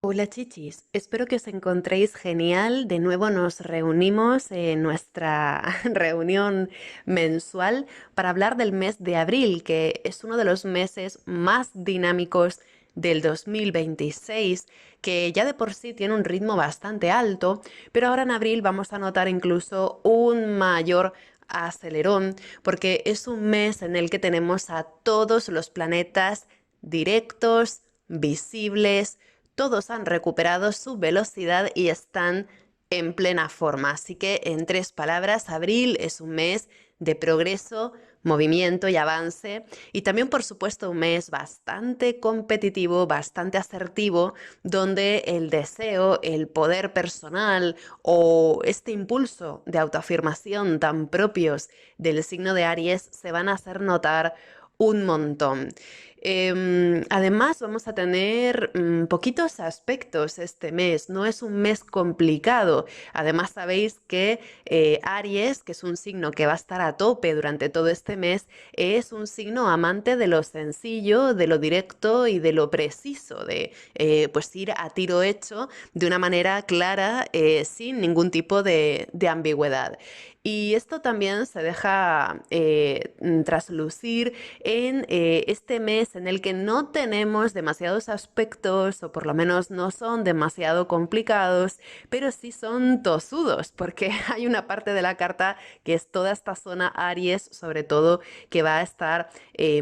Hola chichis, espero que os encontréis genial. De nuevo nos reunimos en nuestra reunión mensual para hablar del mes de abril, que es uno de los meses más dinámicos del 2026, que ya de por sí tiene un ritmo bastante alto, pero ahora en abril vamos a notar incluso un mayor acelerón, porque es un mes en el que tenemos a todos los planetas directos, visibles, todos han recuperado su velocidad y están en plena forma. Así que, en tres palabras, abril es un mes de progreso, movimiento y avance. Y también, por supuesto, un mes bastante competitivo, bastante asertivo, donde el deseo, el poder personal o este impulso de autoafirmación tan propios del signo de Aries se van a hacer notar un montón. Además, vamos a tener poquitos aspectos este mes. No es un mes complicado. Además, sabéis que Aries, que es un signo que va a estar a tope durante todo este mes, es un signo amante de lo sencillo, de lo directo y de lo preciso, de pues ir a tiro hecho de una manera clara, sin ningún tipo de ambigüedad. Y esto también se deja traslucir en este mes en el que no tenemos demasiados aspectos, o por lo menos no son demasiado complicados, pero sí son tosudos, porque hay una parte de la carta que es toda esta zona Aries, sobre todo, que va a estar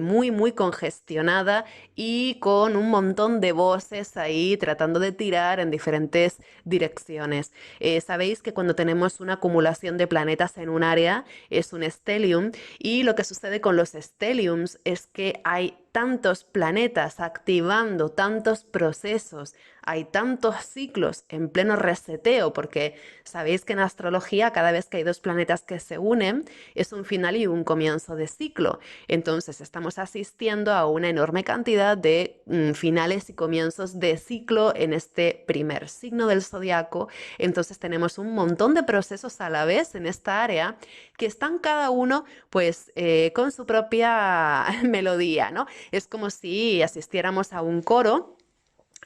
muy congestionada y con un montón de voces ahí tratando de tirar en diferentes direcciones. Sabéis que cuando tenemos una acumulación de planetas en un área es un stellium, y lo que sucede con los stelliums es que hay tantos planetas activando tantos procesos, hay tantos ciclos en pleno reseteo, porque sabéis que en astrología cada vez que hay dos planetas que se unen es un final y un comienzo de ciclo. Entonces estamos asistiendo a una enorme cantidad de finales y comienzos de ciclo en este primer signo del zodiaco. Entonces tenemos un montón de procesos a la vez en esta área que están cada uno pues con su propia melodía, ¿no? Es como si asistiéramos a un coro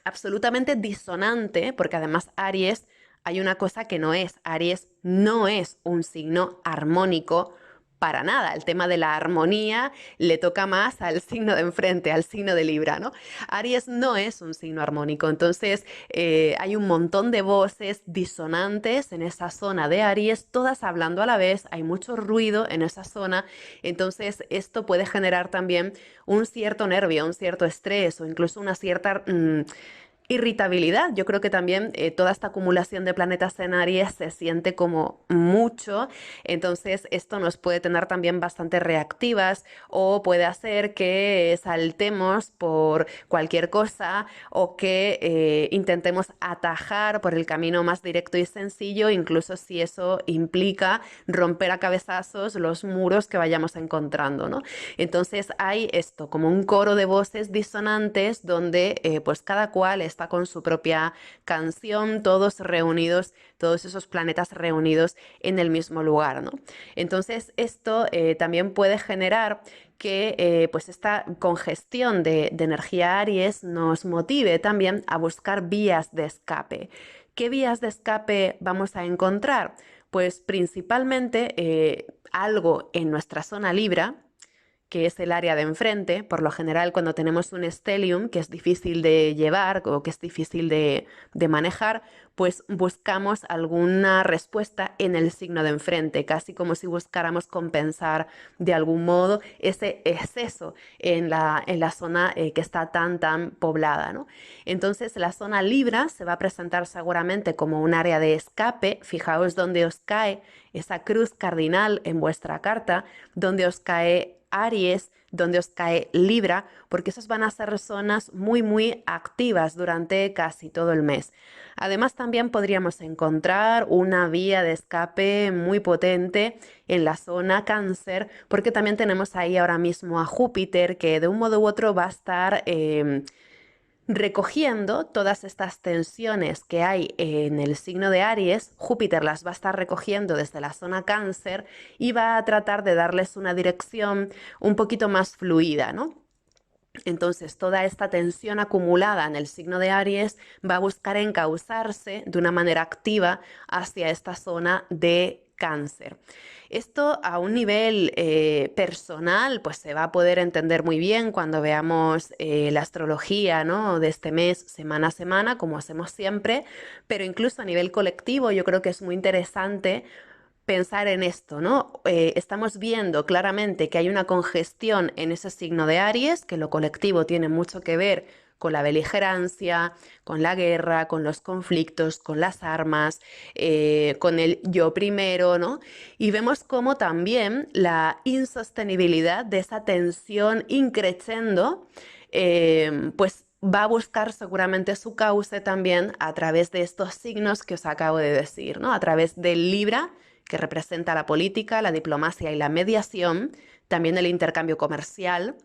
absolutamente disonante, porque además Aries, hay una cosa que no es, Aries no es un signo armónico para nada. El tema de la armonía le toca más al signo de enfrente, al signo de Libra, ¿no? Aries no es un signo armónico, entonces hay un montón de voces disonantes en esa zona de Aries, todas hablando a la vez, hay mucho ruido en esa zona, entonces esto puede generar también un cierto nervio, un cierto estrés o incluso una cierta irritabilidad. Yo creo que también toda esta acumulación de planetas en Aries se siente como mucho, entonces esto nos puede tener también bastante reactivas o puede hacer que saltemos por cualquier cosa o que intentemos atajar por el camino más directo y sencillo, incluso si eso implica romper a cabezazos los muros que vayamos encontrando, ¿no? Entonces hay esto, como un coro de voces disonantes donde pues cada cual está con su propia canción, todos reunidos, todos esos planetas reunidos en el mismo lugar, ¿no? Entonces esto también puede generar que pues esta congestión de energía Aries nos motive también a buscar vías de escape. ¿Qué vías de escape vamos a encontrar? Pues principalmente algo en nuestra zona Libra, que es el área de enfrente. Por lo general, cuando tenemos un stellium que es difícil de llevar o que es difícil de manejar, pues buscamos alguna respuesta en el signo de enfrente, casi como si buscáramos compensar de algún modo ese exceso en la zona que está tan poblada, ¿no? Entonces, la zona Libra se va a presentar seguramente como un área de escape. Fijaos dónde os cae esa cruz cardinal en vuestra carta, donde os cae Aries, donde os cae Libra, porque esas van a ser zonas muy activas durante casi todo el mes. Además, también podríamos encontrar una vía de escape muy potente en la zona Cáncer, porque también tenemos ahí ahora mismo a Júpiter, que de un modo u otro va a estar recogiendo todas estas tensiones que hay en el signo de Aries. Júpiter las va a estar recogiendo desde la zona Cáncer y va a tratar de darles una dirección un poquito más fluida, ¿no? Entonces, toda esta tensión acumulada en el signo de Aries va a buscar encauzarse de una manera activa hacia esta zona de Cáncer. Esto a un nivel personal, pues se va a poder entender muy bien cuando veamos la astrología, ¿no? De este mes, semana a semana, como hacemos siempre, pero incluso a nivel colectivo yo creo que es muy interesante pensar en esto, ¿no? Estamos viendo claramente que hay una congestión en ese signo de Aries, que lo colectivo tiene mucho que ver con la beligerancia, con la guerra, con los conflictos, con las armas, con el yo primero, ¿no? Y vemos cómo también la insostenibilidad de esa tensión increciendo, pues va a buscar seguramente su cauce también a través de estos signos que os acabo de decir, ¿no? A través del Libra, que representa la política, la diplomacia y la mediación, también el intercambio comercial,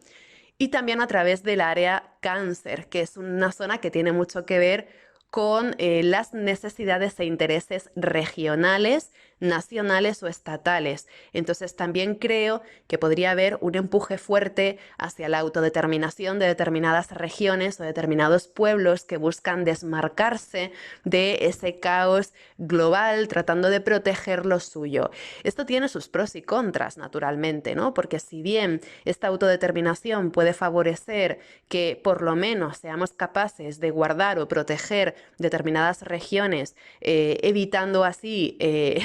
y también a través del área cáncer, que es una zona que tiene mucho que ver con las necesidades e intereses regionales, nacionales o estatales. Entonces también creo que podría haber un empuje fuerte hacia la autodeterminación de determinadas regiones o determinados pueblos que buscan desmarcarse de ese caos global tratando de proteger lo suyo. Esto tiene sus pros y contras, naturalmente, ¿no? Porque si bien esta autodeterminación puede favorecer que por lo menos seamos capaces de guardar o proteger determinadas regiones, evitando así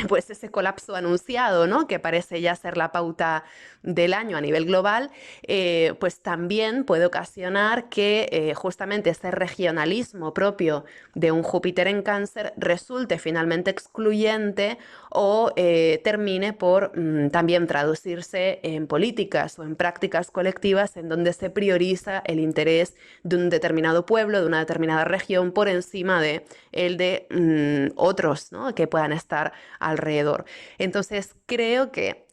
pues ese colapso anunciado, ¿no? Que parece ya ser la pauta del año a nivel global, pues también puede ocasionar que justamente ese regionalismo propio de un Júpiter en Cáncer resulte finalmente excluyente o termine por también traducirse en políticas o en prácticas colectivas en donde se prioriza el interés de un determinado pueblo, de una determinada región, por encima de el de otros, ¿no? Que puedan estar alrededor. Entonces, creo que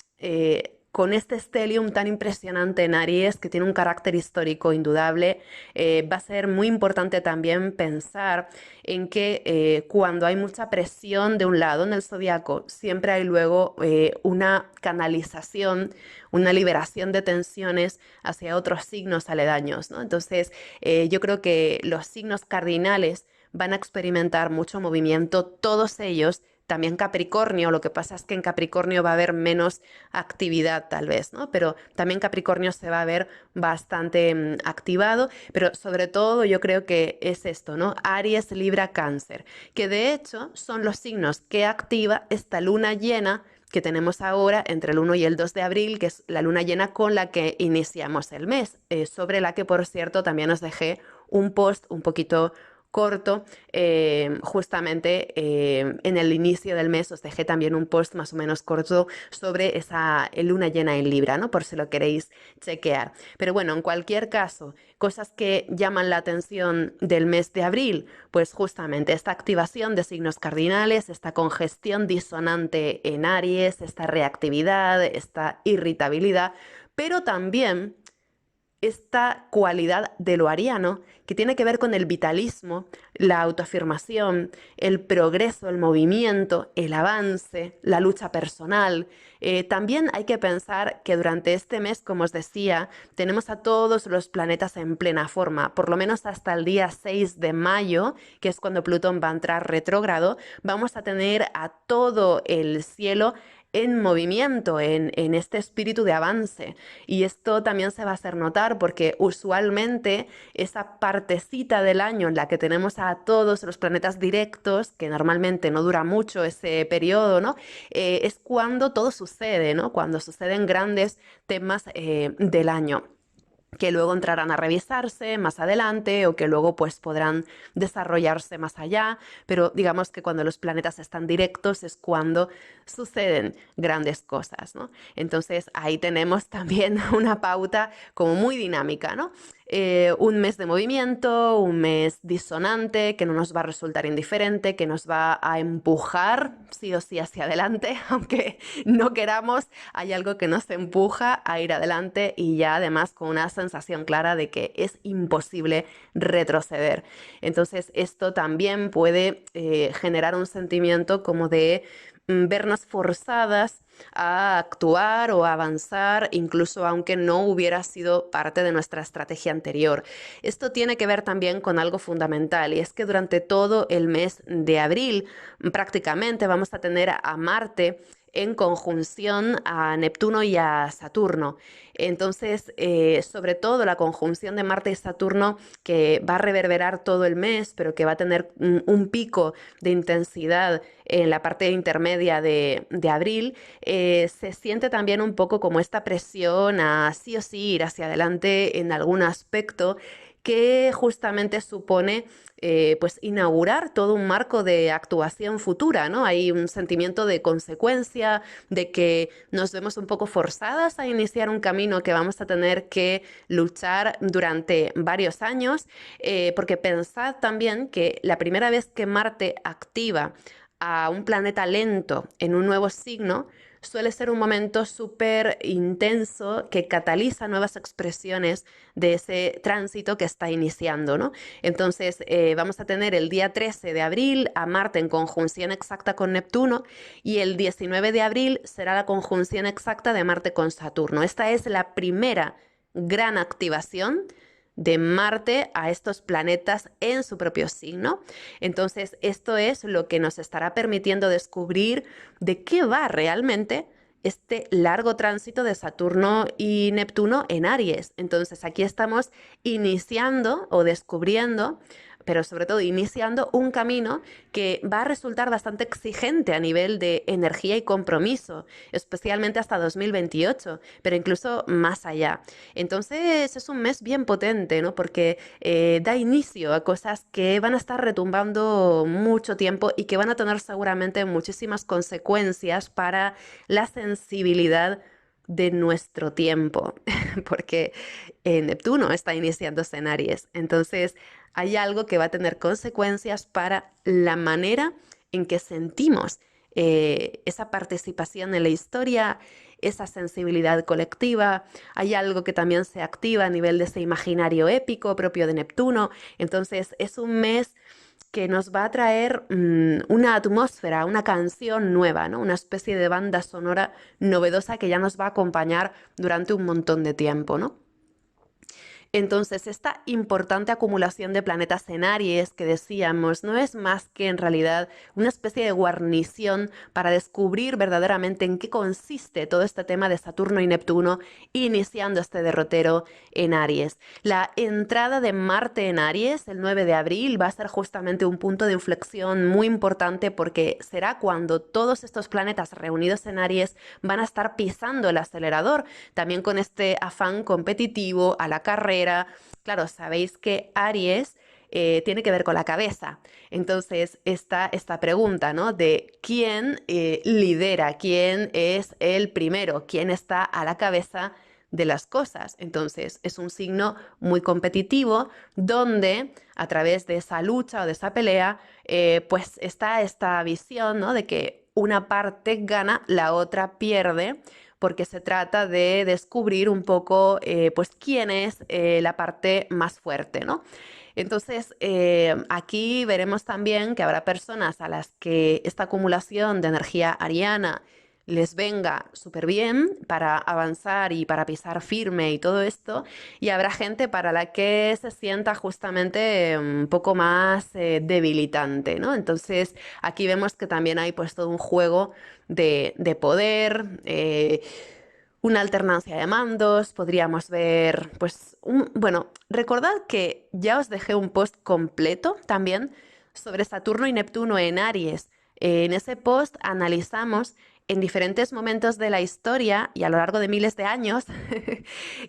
con este stellium tan impresionante en Aries, que tiene un carácter histórico indudable, va a ser muy importante también pensar en que cuando hay mucha presión de un lado en el zodiaco, siempre hay luego una canalización, una liberación de tensiones hacia otros signos aledaños, ¿no? Entonces, yo creo que los signos cardinales van a experimentar mucho movimiento, todos ellos. También Capricornio, lo que pasa es que en Capricornio va a haber menos actividad tal vez, ¿no? Pero también Capricornio se va a ver bastante activado, pero sobre todo yo creo que es esto, ¿no? Aries, Libra, Cáncer, que de hecho son los signos que activa esta luna llena que tenemos ahora entre el 1 y el 2 de abril, que es la luna llena con la que iniciamos el mes, sobre la que, por cierto, también os dejé un post un poquito corto, justamente en el inicio del mes os dejé también un post más o menos corto sobre esa luna llena en Libra, ¿no? Por si lo queréis chequear. Pero bueno, en cualquier caso, cosas que llaman la atención del mes de abril, pues justamente esta activación de signos cardinales, esta congestión disonante en Aries, esta reactividad, esta irritabilidad, pero también esta cualidad de lo ariano que tiene que ver con el vitalismo, la autoafirmación, el progreso, el movimiento, el avance, la lucha personal. También hay que pensar que durante este mes, como os decía, tenemos a todos los planetas en plena forma, por lo menos hasta el día 6 de mayo, que es cuando Plutón va a entrar retrógrado, vamos a tener a todo el cielo en movimiento, en este espíritu de avance. Y esto también se va a hacer notar porque usualmente esa partecita del año en la que tenemos a todos los planetas directos, que normalmente no dura mucho ese periodo, ¿no? Es cuando todo sucede, ¿no? Cuando suceden grandes temas del año que luego entrarán a revisarse más adelante o que luego pues podrán desarrollarse más allá, pero digamos que cuando los planetas están directos es cuando suceden grandes cosas, ¿no? Entonces ahí tenemos también una pauta como muy dinámica, ¿no? Un mes de movimiento, un mes disonante, que no nos va a resultar indiferente, que nos va a empujar sí o sí hacia adelante, aunque no queramos, hay algo que nos empuja a ir adelante y ya además con una sensación clara de que es imposible retroceder. Entonces esto también puede generar un sentimiento como de vernos forzadas a actuar o a avanzar, incluso aunque no hubiera sido parte de nuestra estrategia anterior. Esto tiene que ver también con algo fundamental, y es que durante todo el mes de abril prácticamente vamos a tener a Marte en conjunción a Neptuno y a Saturno. Entonces, sobre todo la conjunción de Marte y Saturno, que va a reverberar todo el mes, pero que va a tener un pico de intensidad en la parte intermedia de abril, se siente también un poco como esta presión a sí o sí ir hacia adelante en algún aspecto que justamente supone pues inaugurar todo un marco de actuación futura, ¿no? Hay un sentimiento de consecuencia, de que nos vemos un poco forzadas a iniciar un camino que vamos a tener que luchar durante varios años, porque pensad también que la primera vez que Marte activa a un planeta lento en un nuevo signo, suele ser un momento súper intenso que cataliza nuevas expresiones de ese tránsito que está iniciando, ¿no? Entonces, vamos a tener el día 13 de abril a Marte en conjunción exacta con Neptuno, y el 19 de abril será la conjunción exacta de Marte con Saturno. Esta es la primera gran activación de Marte a estos planetas en su propio signo. Entonces, esto es lo que nos estará permitiendo descubrir de qué va realmente este largo tránsito de Saturno y Neptuno en Aries. Entonces, aquí estamos iniciando o descubriendo, pero sobre todo iniciando un camino que va a resultar bastante exigente a nivel de energía y compromiso, especialmente hasta 2028, pero incluso más allá. Entonces es un mes bien potente, ¿no? Porque da inicio a cosas que van a estar retumbando mucho tiempo y que van a tener seguramente muchísimas consecuencias para la sensibilidad de nuestro tiempo, porque Neptuno está iniciándose en Aries. Entonces hay algo que va a tener consecuencias para la manera en que sentimos esa participación en la historia, esa sensibilidad colectiva. Hay algo que también se activa a nivel de ese imaginario épico propio de Neptuno. Entonces es un mes que nos va a traer una atmósfera, una canción nueva, ¿no? Una especie de banda sonora novedosa que ya nos va a acompañar durante un montón de tiempo, ¿no? Entonces, esta importante acumulación de planetas en Aries que decíamos no es más que en realidad una especie de guarnición para descubrir verdaderamente en qué consiste todo este tema de Saturno y Neptuno, iniciando este derrotero en Aries. La entrada de Marte en Aries el 9 de abril va a ser justamente un punto de inflexión muy importante, porque será cuando todos estos planetas reunidos en Aries van a estar pisando el acelerador, también con este afán competitivo a la carrera. Claro, sabéis que Aries tiene que ver con la cabeza. Entonces, está esta pregunta, ¿no? De quién lidera, quién es el primero, quién está a la cabeza de las cosas. Entonces, es un signo muy competitivo donde a través de esa lucha o de esa pelea, pues está esta visión, ¿no? De que una parte gana, la otra pierde, porque se trata de descubrir un poco pues quién es la parte más fuerte, ¿no? Entonces, aquí veremos también que habrá personas a las que esta acumulación de energía ariana les venga súper bien para avanzar y para pisar firme y todo esto, y habrá gente para la que se sienta justamente un poco más debilitante, ¿no? Entonces, aquí vemos que también hay pues todo un juego de poder, una alternancia de mandos, podríamos ver, pues, bueno, recordad que ya os dejé un post completo también sobre Saturno y Neptuno en Aries. En ese post analizamos en diferentes momentos de la historia y a lo largo de miles de años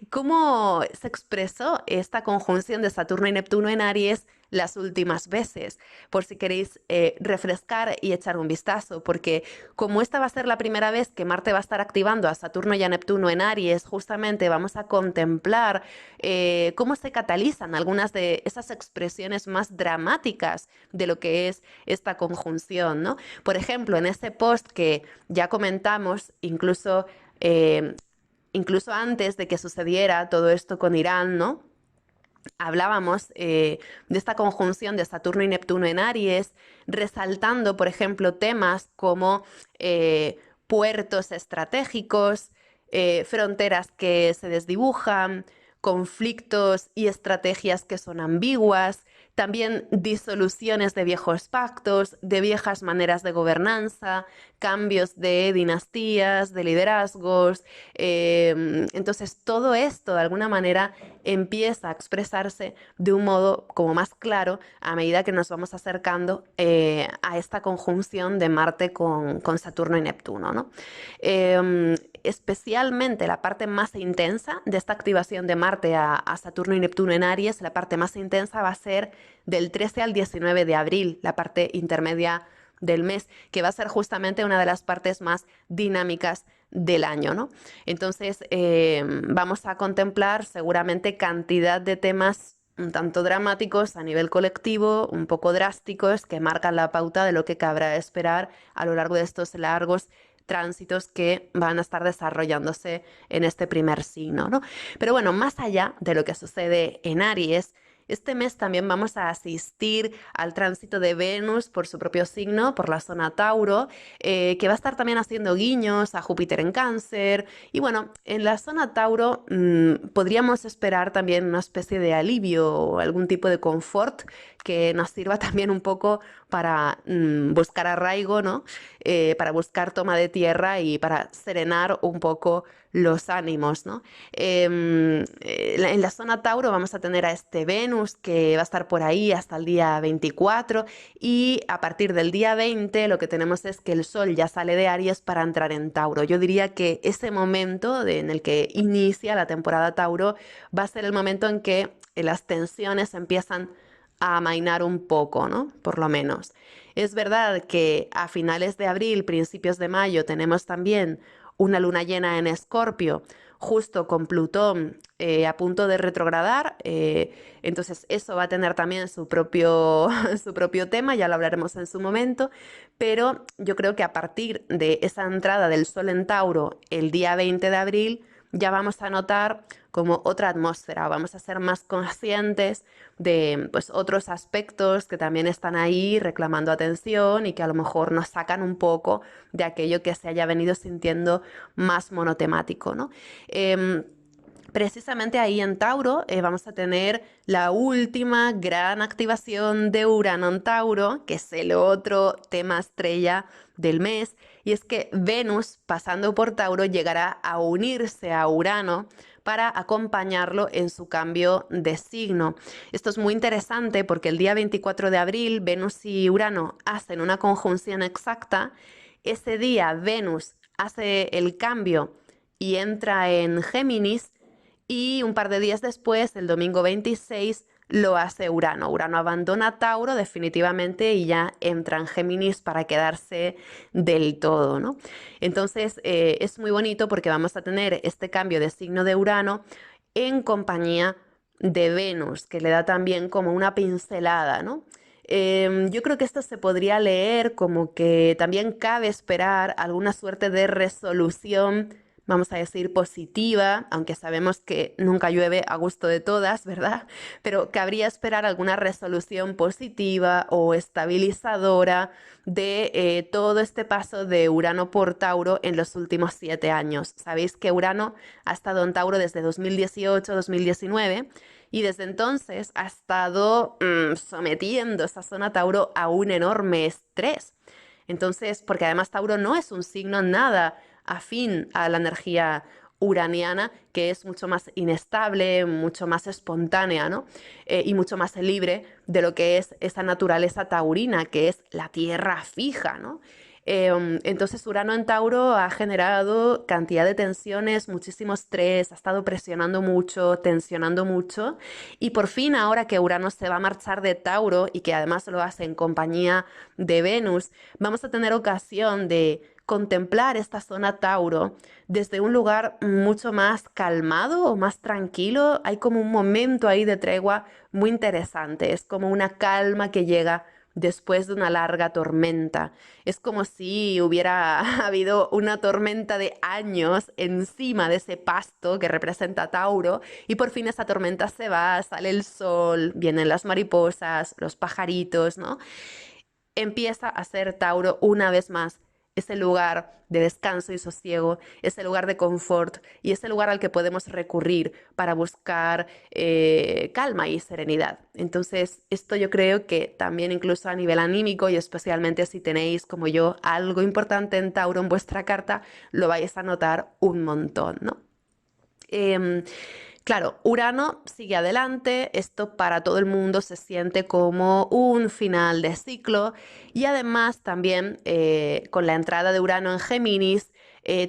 cómo se expresó esta conjunción de Saturno y Neptuno en Aries las últimas veces, por si queréis refrescar y echar un vistazo, porque como esta va a ser la primera vez que Marte va a estar activando a Saturno y a Neptuno en Aries, justamente vamos a contemplar cómo se catalizan algunas de esas expresiones más dramáticas de lo que es esta conjunción, ¿no? Por ejemplo, en ese post que ya comentamos, incluso antes de que sucediera todo esto con Irán, ¿no? Hablábamos de esta conjunción de Saturno y Neptuno en Aries, resaltando, por ejemplo, temas como puertos estratégicos, fronteras que se desdibujan, conflictos y estrategias que son ambiguas, también disoluciones de viejos pactos, de viejas maneras de gobernanza, cambios de dinastías, de liderazgos. Entonces, todo esto de alguna manera empieza a expresarse de un modo como más claro a medida que nos vamos acercando a esta conjunción de Marte con Saturno y Neptuno, ¿no? Especialmente la parte más intensa de esta activación de Marte a Saturno y Neptuno en Aries, la parte más intensa va a ser del 13 al 19 de abril, la parte intermedia del mes, que va a ser justamente una de las partes más dinámicas del año, ¿no? Entonces, vamos a contemplar seguramente cantidad de temas un tanto dramáticos a nivel colectivo, un poco drásticos, que marcan la pauta de lo que cabrá esperar a lo largo de estos largos tránsitos que van a estar desarrollándose en este primer signo, ¿no? Pero bueno, más allá de lo que sucede en Aries, este mes también vamos a asistir al tránsito de Venus por su propio signo, por la zona Tauro, que va a estar también haciendo guiños a Júpiter en Cáncer. Y bueno, en la zona Tauro podríamos esperar también una especie de alivio o algún tipo de confort que nos sirva también un poco para buscar arraigo, ¿no? Para buscar toma de tierra y para serenar un poco los ánimos, ¿no? En la zona Tauro vamos a tener a este Venus que va a estar por ahí hasta el día 24 y a partir del día 20 lo que tenemos es que el Sol ya sale de Aries para entrar en Tauro. Yo diría que ese momento en el que inicia la temporada Tauro va a ser el momento en que las tensiones empiezan a amainar un poco, ¿no? Por lo menos. Es verdad que a finales de abril, principios de mayo, tenemos también una luna llena en Escorpio, justo con Plutón a punto de retrogradar. Entonces eso va a tener también su propio, su propio tema, ya lo hablaremos en su momento, pero yo creo que a partir de esa entrada del Sol en Tauro el día 20 de abril, ya vamos a notar como otra atmósfera, vamos a ser más conscientes de pues, otros aspectos que también están ahí reclamando atención y que a lo mejor nos sacan un poco de aquello que se haya venido sintiendo más monotemático, ¿no? Precisamente ahí en Tauro vamos a tener la última gran activación de Urano en Tauro, que es el otro tema estrella del mes, y es que Venus, pasando por Tauro, llegará a unirse a Urano para acompañarlo en su cambio de signo. Esto es muy interesante porque el día 24 de abril Venus y Urano hacen una conjunción exacta. Ese día Venus hace el cambio y entra en Géminis y un par de días después, el domingo 26, lo hace Urano. Urano abandona Tauro definitivamente y ya entra en Géminis para quedarse del todo, ¿no? Entonces es muy bonito porque vamos a tener este cambio de signo de Urano en compañía de Venus, que le da también como una pincelada, ¿no? Yo creo que esto se podría leer como que también cabe esperar alguna suerte de resolución, vamos a decir, positiva, aunque sabemos que nunca llueve a gusto de todas, ¿verdad? Pero cabría esperar alguna resolución positiva o estabilizadora de todo este paso de Urano por Tauro en los últimos 7 años. Sabéis que Urano ha estado en Tauro desde 2018-2019 y desde entonces ha estado sometiendo esa zona Tauro a un enorme estrés. Entonces, porque además Tauro no es un signo nada afín a la energía uraniana, que es mucho más inestable, mucho más espontánea, ¿no? Y mucho más libre de lo que es esa naturaleza taurina, que es la tierra fija, ¿no? Entonces Urano en Tauro ha generado cantidad de tensiones, muchísimo estrés, ha estado presionando mucho, tensionando mucho y por fin ahora que Urano se va a marchar de Tauro y que además lo hace en compañía de Venus, vamos a tener ocasión de contemplar esta zona Tauro desde un lugar mucho más calmado o más tranquilo. Hay como un momento ahí de tregua muy interesante, es como una calma que llega después de una larga tormenta. Es como si hubiera habido una tormenta de años encima de ese pasto que representa Tauro y por fin esa tormenta se va, sale el sol, vienen las mariposas, los pajaritos, ¿no? Empieza a ser Tauro una vez más ese lugar de descanso y sosiego, ese lugar de confort y ese lugar al que podemos recurrir para buscar calma y serenidad. Entonces, esto yo creo que también incluso a nivel anímico y especialmente si tenéis como yo algo importante en Tauro en vuestra carta, lo vais a notar un montón, ¿no? Em, Claro, Urano sigue adelante, esto para todo el mundo se siente como un final de ciclo y además también con la entrada de Urano en Géminis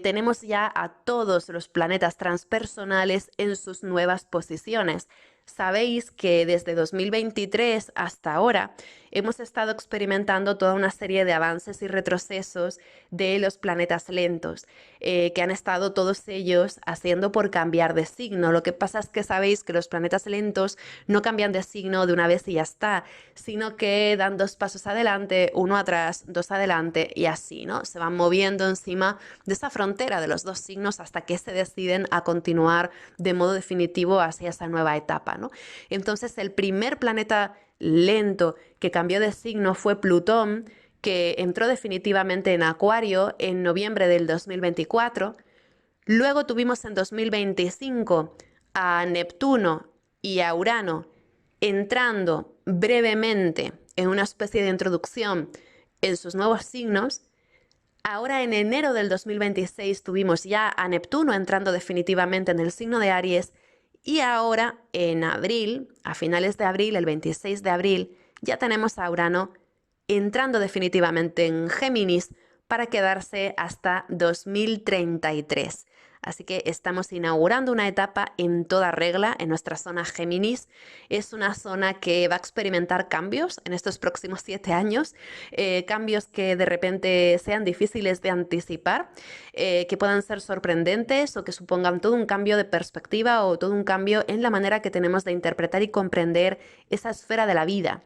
tenemos ya a todos los planetas transpersonales en sus nuevas posiciones. Sabéis que desde 2023 hasta ahora hemos estado experimentando toda una serie de avances y retrocesos de los planetas lentos que han estado todos ellos haciendo por cambiar de signo. Lo que pasa es que sabéis que los planetas lentos no cambian de signo de una vez y ya está, sino que dan 2 pasos adelante, uno atrás, 2 adelante y así, ¿no? Se van moviendo encima de esa frontera de los 2 signos hasta que se deciden a continuar de modo definitivo hacia esa nueva etapa, ¿no? Entonces, el primer planeta lento que cambió de signo fue Plutón, que entró definitivamente en Acuario en noviembre del 2024. Luego tuvimos en 2025 a Neptuno y a Urano entrando brevemente en una especie de introducción en sus nuevos signos. Ahora en enero del 2026 tuvimos ya a Neptuno entrando definitivamente en el signo de Aries y ahora en abril, a finales de abril, el 26 de abril, ya tenemos a Urano entrando definitivamente en Géminis para quedarse hasta 2033. Así que estamos inaugurando una etapa en toda regla en nuestra zona Géminis. Es una zona que va a experimentar cambios en estos próximos 7 años, cambios que de repente sean difíciles de anticipar, que puedan ser sorprendentes o que supongan todo un cambio de perspectiva o todo un cambio en la manera que tenemos de interpretar y comprender esa esfera de la vida.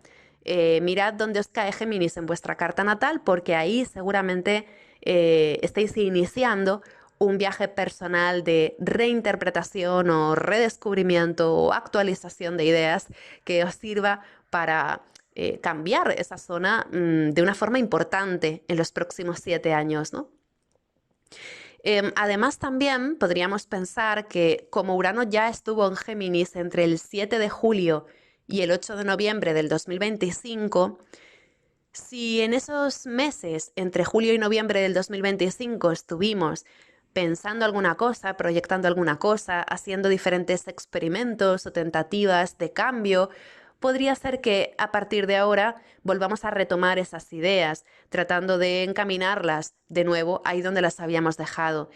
Mirad dónde os cae Géminis en vuestra carta natal, porque ahí seguramente estáis iniciando un viaje personal de reinterpretación o redescubrimiento o actualización de ideas que os sirva para cambiar esa zona de una forma importante en los próximos 7 años, ¿no? Además, también podríamos pensar que como Urano ya estuvo en Géminis entre el 7 de julio y el 8 de noviembre del 2025, si en esos meses, entre julio y noviembre del 2025, estuvimos pensando alguna cosa, proyectando alguna cosa, haciendo diferentes experimentos o tentativas de cambio, podría ser que a partir de ahora volvamos a retomar esas ideas, tratando de encaminarlas de nuevo ahí donde las habíamos dejado.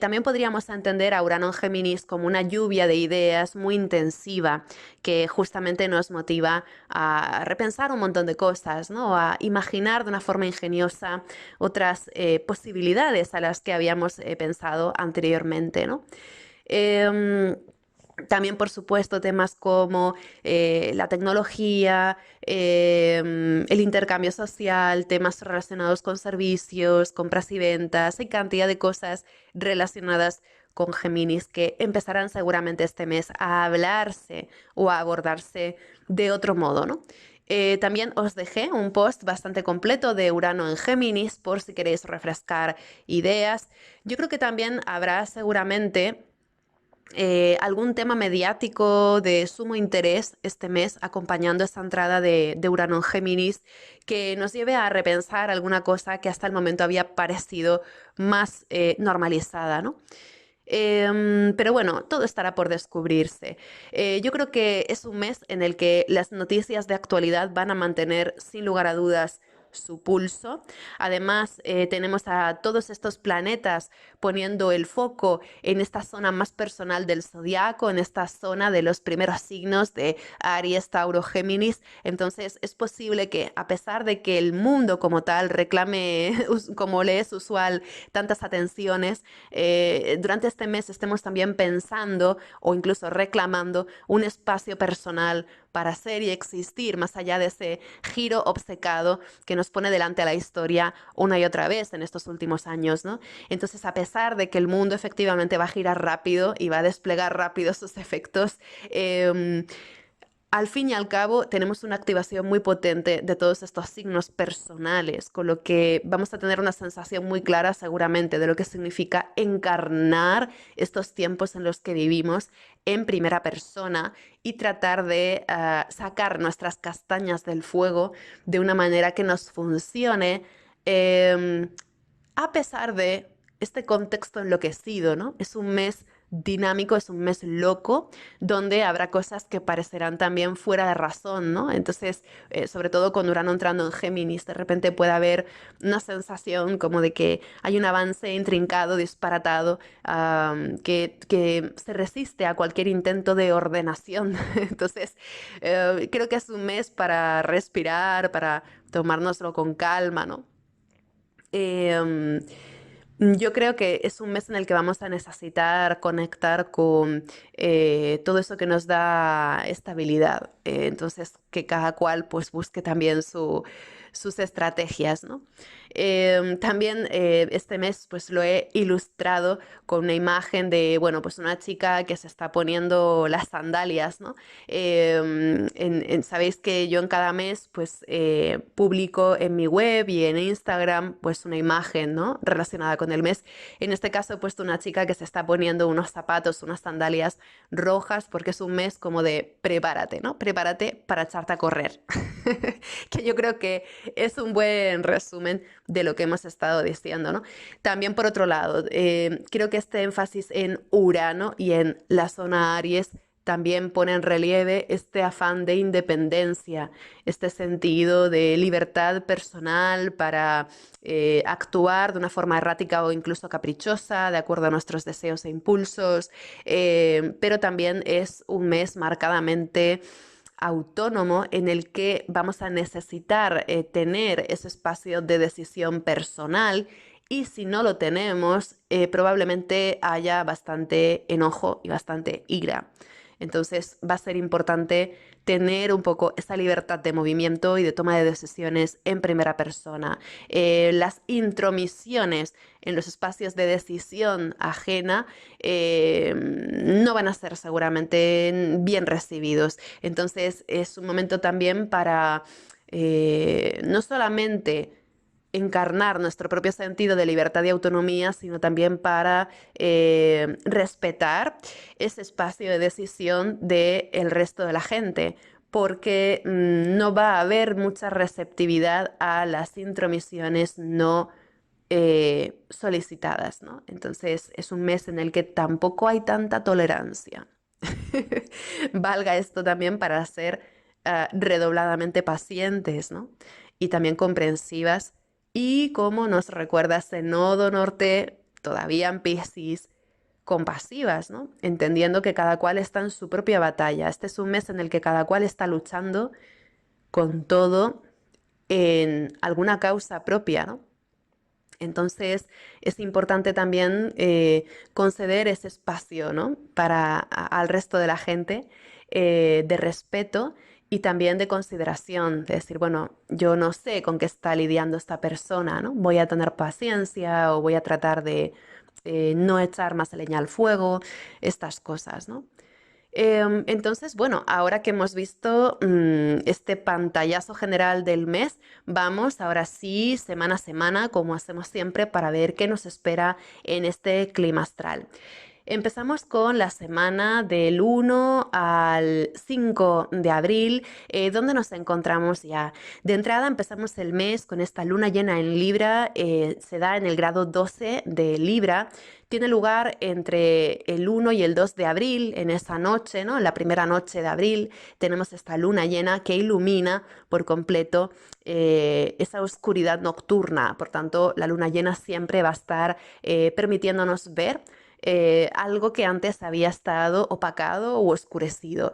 También podríamos entender a Urano en Géminis como una lluvia de ideas muy intensiva que justamente nos motiva a repensar un montón de cosas, ¿no? A imaginar de una forma ingeniosa otras posibilidades a las que habíamos pensado anteriormente, ¿no? También, por supuesto, temas como la tecnología, el intercambio social, temas relacionados con servicios, compras y ventas, hay cantidad de cosas relacionadas con Géminis que empezarán seguramente este mes a hablarse o a abordarse de otro modo, ¿no? También os dejé un post bastante completo de Urano en Géminis por si queréis refrescar ideas. Yo creo que también habrá seguramente algún tema mediático de sumo interés este mes acompañando esta entrada de Urano en Géminis que nos lleve a repensar alguna cosa que hasta el momento había parecido más normalizada, ¿no? Pero bueno, todo estará por descubrirse. Yo creo que es un mes en el que las noticias de actualidad van a mantener sin lugar a dudas su pulso. Además, tenemos a todos estos planetas poniendo el foco en esta zona más personal del zodiaco, en esta zona de los primeros signos de Aries, Tauro, Géminis. Entonces, es posible que a pesar de que el mundo como tal reclame, como le es usual, tantas atenciones, durante este mes estemos también pensando o incluso reclamando un espacio personal para ser y existir más allá de ese giro obcecado que nos pone delante a la historia una y otra vez en estos últimos años, ¿no? Entonces, a pesar de que el mundo efectivamente va a girar rápido y va a desplegar rápido sus efectos, al fin y al cabo, tenemos una activación muy potente de todos estos signos personales, con lo que vamos a tener una sensación muy clara seguramente de lo que significa encarnar estos tiempos en los que vivimos en primera persona y tratar de sacar nuestras castañas del fuego de una manera que nos funcione, em, a pesar de este contexto enloquecido, ¿no? Es un mes dinámico, es un mes loco, donde habrá cosas que parecerán también fuera de razón, ¿no? Entonces, sobre todo con Urano entrando en Géminis, de repente puede haber una sensación como de que hay un avance intrincado, disparatado, que se resiste a cualquier intento de ordenación. Entonces, creo que es un mes para respirar, para tomárnoslo con calma, ¿no? Em, yo creo que es un mes en el que vamos a necesitar conectar con todo eso que nos da estabilidad. Entonces, que cada cual pues busque también sus estrategias, ¿no? También este mes pues lo he ilustrado con una imagen de, bueno, pues una chica que se está poniendo las sandalias, ¿no? Sabéis que yo en cada mes pues publico en mi web y en Instagram pues una imagen, ¿no? Relacionada con el mes. En este caso he puesto una chica que se está poniendo unos zapatos, unas sandalias rojas porque es un mes como de prepárate, ¿no? Prepárate para echarte a correr. Que yo creo que es un buen resumen de lo que hemos estado diciendo, ¿no? También por otro lado, creo que este énfasis en Urano y en la zona Aries también pone en relieve este afán de independencia, este sentido de libertad personal para actuar de una forma errática o incluso caprichosa, de acuerdo a nuestros deseos e impulsos, pero también es un mes marcadamente autónomo en el que vamos a necesitar tener ese espacio de decisión personal y si no lo tenemos, probablemente haya bastante enojo y bastante ira. Entonces va a ser importante tener un poco esa libertad de movimiento y de toma de decisiones en primera persona. Las intromisiones en los espacios de decisión ajena no van a ser seguramente bien recibidos. Entonces es un momento también para no solamente encarnar nuestro propio sentido de libertad y autonomía, sino también para respetar ese espacio de decisión del resto de la gente, porque no va a haber mucha receptividad a las intromisiones no solicitadas, ¿no? Entonces es un mes en el que tampoco hay tanta tolerancia. Valga esto también para ser redobladamente pacientes, ¿no? Y también comprensivas. Y como nos recuerda ese nodo norte, todavía en Piscis, compasivas, ¿no? Entendiendo que cada cual está en su propia batalla. Este es un mes en el que cada cual está luchando con todo en alguna causa propia, ¿no? Entonces es importante también conceder ese espacio, ¿no? Para al resto de la gente de respeto y también de consideración, de decir, bueno, yo no sé con qué está lidiando esta persona, ¿no? Voy a tener paciencia o voy a tratar de no echar más leña al fuego, estas cosas, ¿no? Entonces, bueno, ahora que hemos visto este pantallazo general del mes, vamos ahora sí, semana a semana, como hacemos siempre, para ver qué nos espera en este clima astral. Empezamos con la semana del 1 al 5 de abril, donde nos encontramos ya. De entrada empezamos el mes con esta luna llena en Libra, se da en el grado 12 de Libra. Tiene lugar entre el 1 y el 2 de abril, en esa noche, ¿no? En la primera noche de abril tenemos esta luna llena que ilumina por completo esa oscuridad nocturna. Por tanto, la luna llena siempre va a estar permitiéndonos ver algo que antes había estado opacado o oscurecido.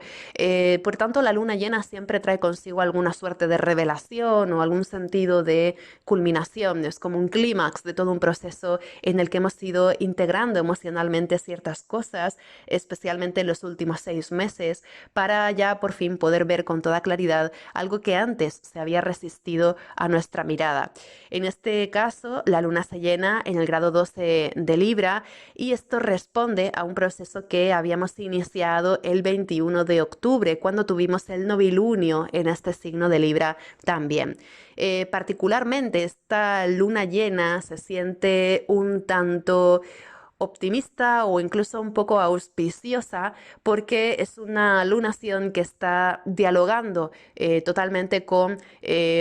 Por tanto, la luna llena siempre trae consigo alguna suerte de revelación o algún sentido de culminación. Es como un clímax de todo un proceso en el que hemos ido integrando emocionalmente ciertas cosas, especialmente en los últimos 6 meses, para ya por fin poder ver con toda claridad algo que antes se había resistido a nuestra mirada. En este caso, la luna se llena en el grado 12 de Libra y esto esto responde a un proceso que habíamos iniciado el 21 de octubre, cuando tuvimos el novilunio en este signo de Libra también. Particularmente esta luna llena se siente un tanto optimista o incluso un poco auspiciosa porque es una lunación que está dialogando totalmente con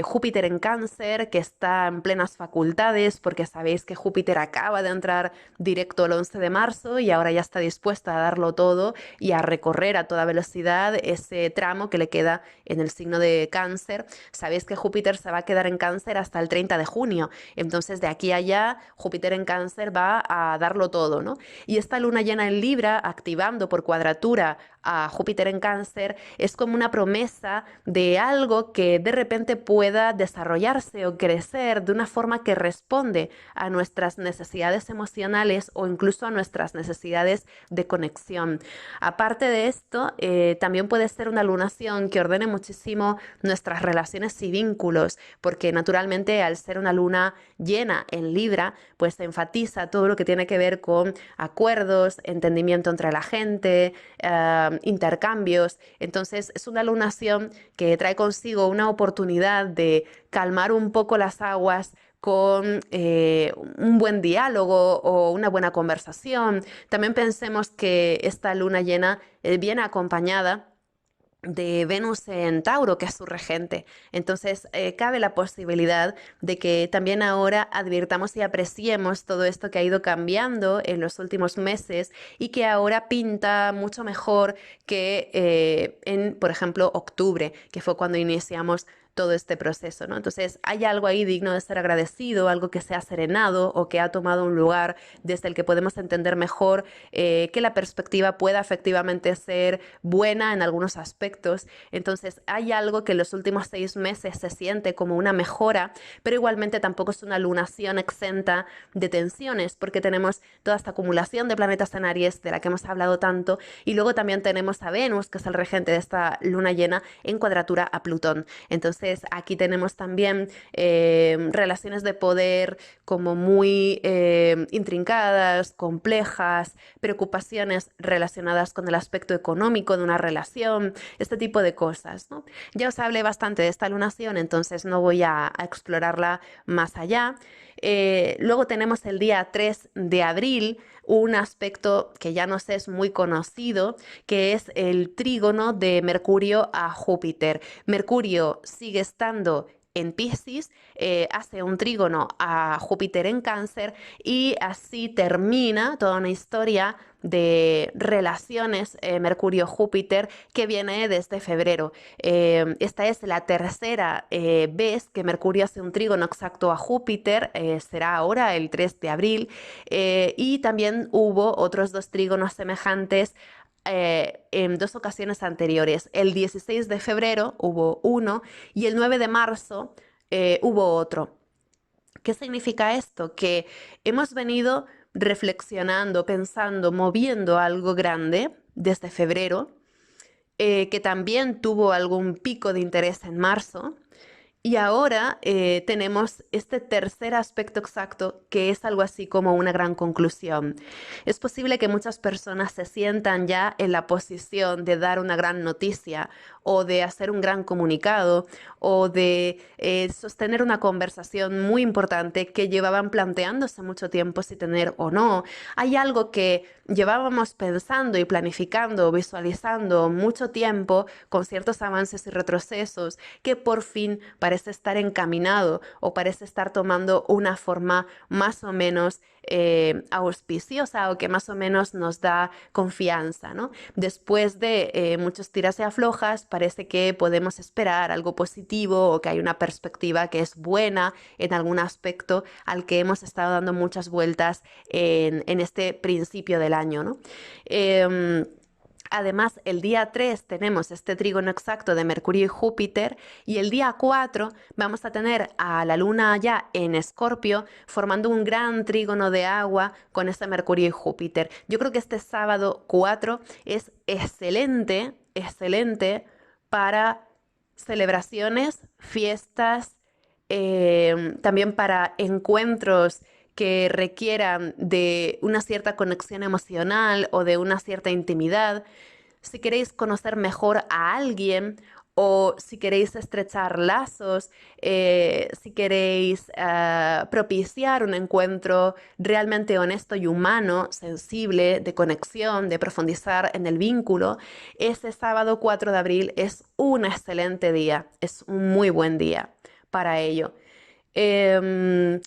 Júpiter en Cáncer, que está en plenas facultades, porque sabéis que Júpiter acaba de entrar directo el 11 de marzo y ahora ya está dispuesta a darlo todo y a recorrer a toda velocidad ese tramo que le queda en el signo de Cáncer. Sabéis que Júpiter se va a quedar en Cáncer hasta el 30 de junio, entonces de aquí a allá Júpiter en Cáncer va a darlo todo, ¿no? Y esta luna llena en Libra, activando por cuadratura a Júpiter en Cáncer, es como una promesa de algo que de repente pueda desarrollarse o crecer de una forma que responde a nuestras necesidades emocionales o incluso a nuestras necesidades de conexión. Aparte de esto, también puede ser una lunación que ordene muchísimo nuestras relaciones y vínculos, porque naturalmente al ser una luna llena en Libra, pues se enfatiza todo lo que tiene que ver con acuerdos, entendimiento entre la gente, intercambios. Entonces es una lunación que trae consigo una oportunidad de calmar un poco las aguas con un buen diálogo o una buena conversación. También pensemos que esta luna llena viene acompañada de Venus en Tauro, que es su regente. Entonces, cabe la posibilidad de que también ahora advirtamos y apreciemos todo esto que ha ido cambiando en los últimos meses y que ahora pinta mucho mejor que en, por ejemplo, octubre, que fue cuando iniciamos todo este proceso, ¿no? Entonces, hay algo ahí digno de ser agradecido, algo que se ha serenado o que ha tomado un lugar desde el que podemos entender mejor que la perspectiva pueda efectivamente ser buena en algunos aspectos. Entonces, hay algo que en los últimos 6 meses se siente como una mejora, pero igualmente tampoco es una lunación exenta de tensiones, porque tenemos toda esta acumulación de planetas en Aries de la que hemos hablado tanto, y luego también tenemos a Venus, que es el regente de esta luna llena, en cuadratura a Plutón. Entonces, aquí tenemos también relaciones de poder como muy intrincadas, complejas, preocupaciones relacionadas con el aspecto económico de una relación, este tipo de cosas, ¿no? Ya os hablé bastante de esta lunación, entonces no voy a explorarla más allá. Luego tenemos el día 3 de abril, un aspecto que ya nos es muy conocido, que es el trígono de Mercurio a Júpiter. Mercurio sigue estando en Piscis, hace un trígono a Júpiter en Cáncer y así termina toda una historia de relaciones Mercurio-Júpiter que viene desde febrero. Esta es la tercera vez que Mercurio hace un trígono exacto a Júpiter, será ahora el 3 de abril, y también hubo otros dos trígonos semejantes en dos ocasiones anteriores. El 16 de febrero hubo uno y el 9 de marzo hubo otro. ¿Qué significa esto? Que hemos venido reflexionando, pensando, moviendo algo grande desde febrero, que también tuvo algún pico de interés en marzo. Y ahora tenemos este tercer aspecto exacto, que es algo así como una gran conclusión. Es posible que muchas personas se sientan ya en la posición de dar una gran noticia o de hacer un gran comunicado o de sostener una conversación muy importante que llevaban planteándose mucho tiempo si tener o no. Hay algo que llevábamos pensando y planificando, visualizando mucho tiempo con ciertos avances y retrocesos que por fin parece estar encaminado o parece estar tomando una forma más o menos auspiciosa o que más o menos nos da confianza, ¿no? Después de muchos tiras y aflojas, parece que podemos esperar algo positivo o que hay una perspectiva que es buena en algún aspecto al que hemos estado dando muchas vueltas en este principio del año, ¿no? Además, el día 3 tenemos este trígono exacto de Mercurio y Júpiter y el día 4 vamos a tener a la luna ya en Escorpio formando un gran trígono de agua con ese Mercurio y Júpiter. Yo creo que este sábado 4 es excelente, excelente para celebraciones, fiestas, también para encuentros que requieran de una cierta conexión emocional o de una cierta intimidad, si queréis conocer mejor a alguien o si queréis estrechar lazos, si queréis propiciar un encuentro realmente honesto y humano, sensible, de conexión, de profundizar en el vínculo, ese sábado 4 de abril es un excelente día, es un muy buen día para ello. Em,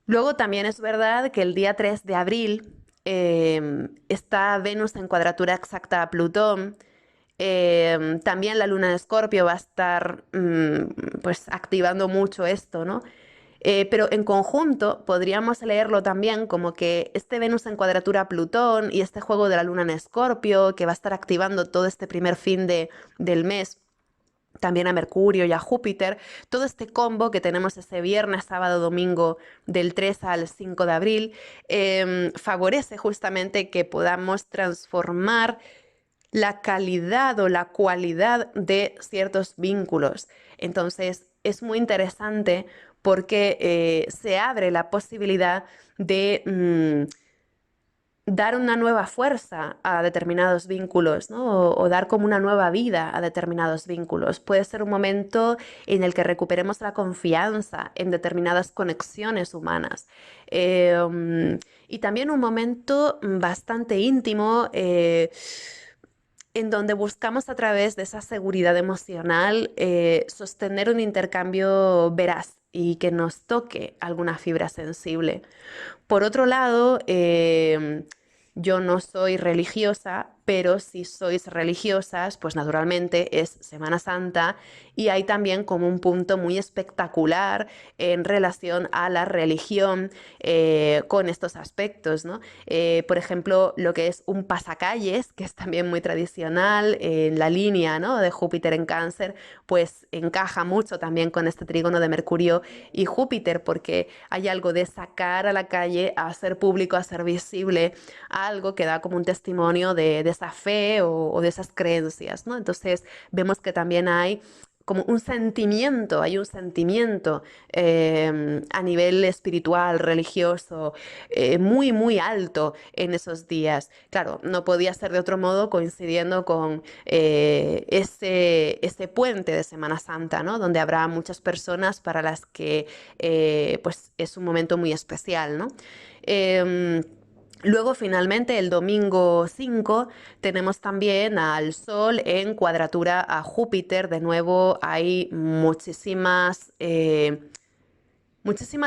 Luego también es verdad que el día 3 de abril está Venus en cuadratura exacta a Plutón. También la luna de Escorpio va a estar pues activando mucho esto, ¿no? Pero en conjunto podríamos leerlo también como que este Venus en cuadratura a Plutón y este juego de la luna en Escorpio que va a estar activando todo este primer fin del mes, también a Mercurio y a Júpiter, todo este combo que tenemos ese viernes, sábado, domingo del 3 al 5 de abril, favorece justamente que podamos transformar la calidad o la cualidad de ciertos vínculos. Entonces, es muy interesante porque se abre la posibilidad de dar una nueva fuerza a determinados vínculos, ¿no? O dar como una nueva vida a determinados vínculos. Puede ser un momento en el que recuperemos la confianza en determinadas conexiones humanas. Y también un momento bastante íntimo, en donde buscamos a través de esa seguridad emocional sostener un intercambio veraz y que nos toque alguna fibra sensible. Por otro lado, yo no soy religiosa, pero si sois religiosas, pues naturalmente es Semana Santa y hay también como un punto muy espectacular en relación a la religión con estos aspectos, ¿no? Por ejemplo, lo que es un pasacalles, que es también muy tradicional en la línea, ¿no?, de Júpiter en Cáncer, pues encaja mucho también con este trígono de Mercurio y Júpiter, porque hay algo de sacar a la calle, a hacer público, a hacer visible algo que da como un testimonio de esa fe o de esas creencias, ¿no? Entonces vemos que también hay como hay un sentimiento a nivel espiritual, religioso, muy, muy alto en esos días. Claro, no podía ser de otro modo coincidiendo con ese puente de Semana Santa, ¿no? Donde habrá muchas personas para las que pues es un momento muy especial, ¿no? Em, Luego, finalmente, el domingo 5 tenemos también al Sol en cuadratura a Júpiter. De nuevo, hay muchísima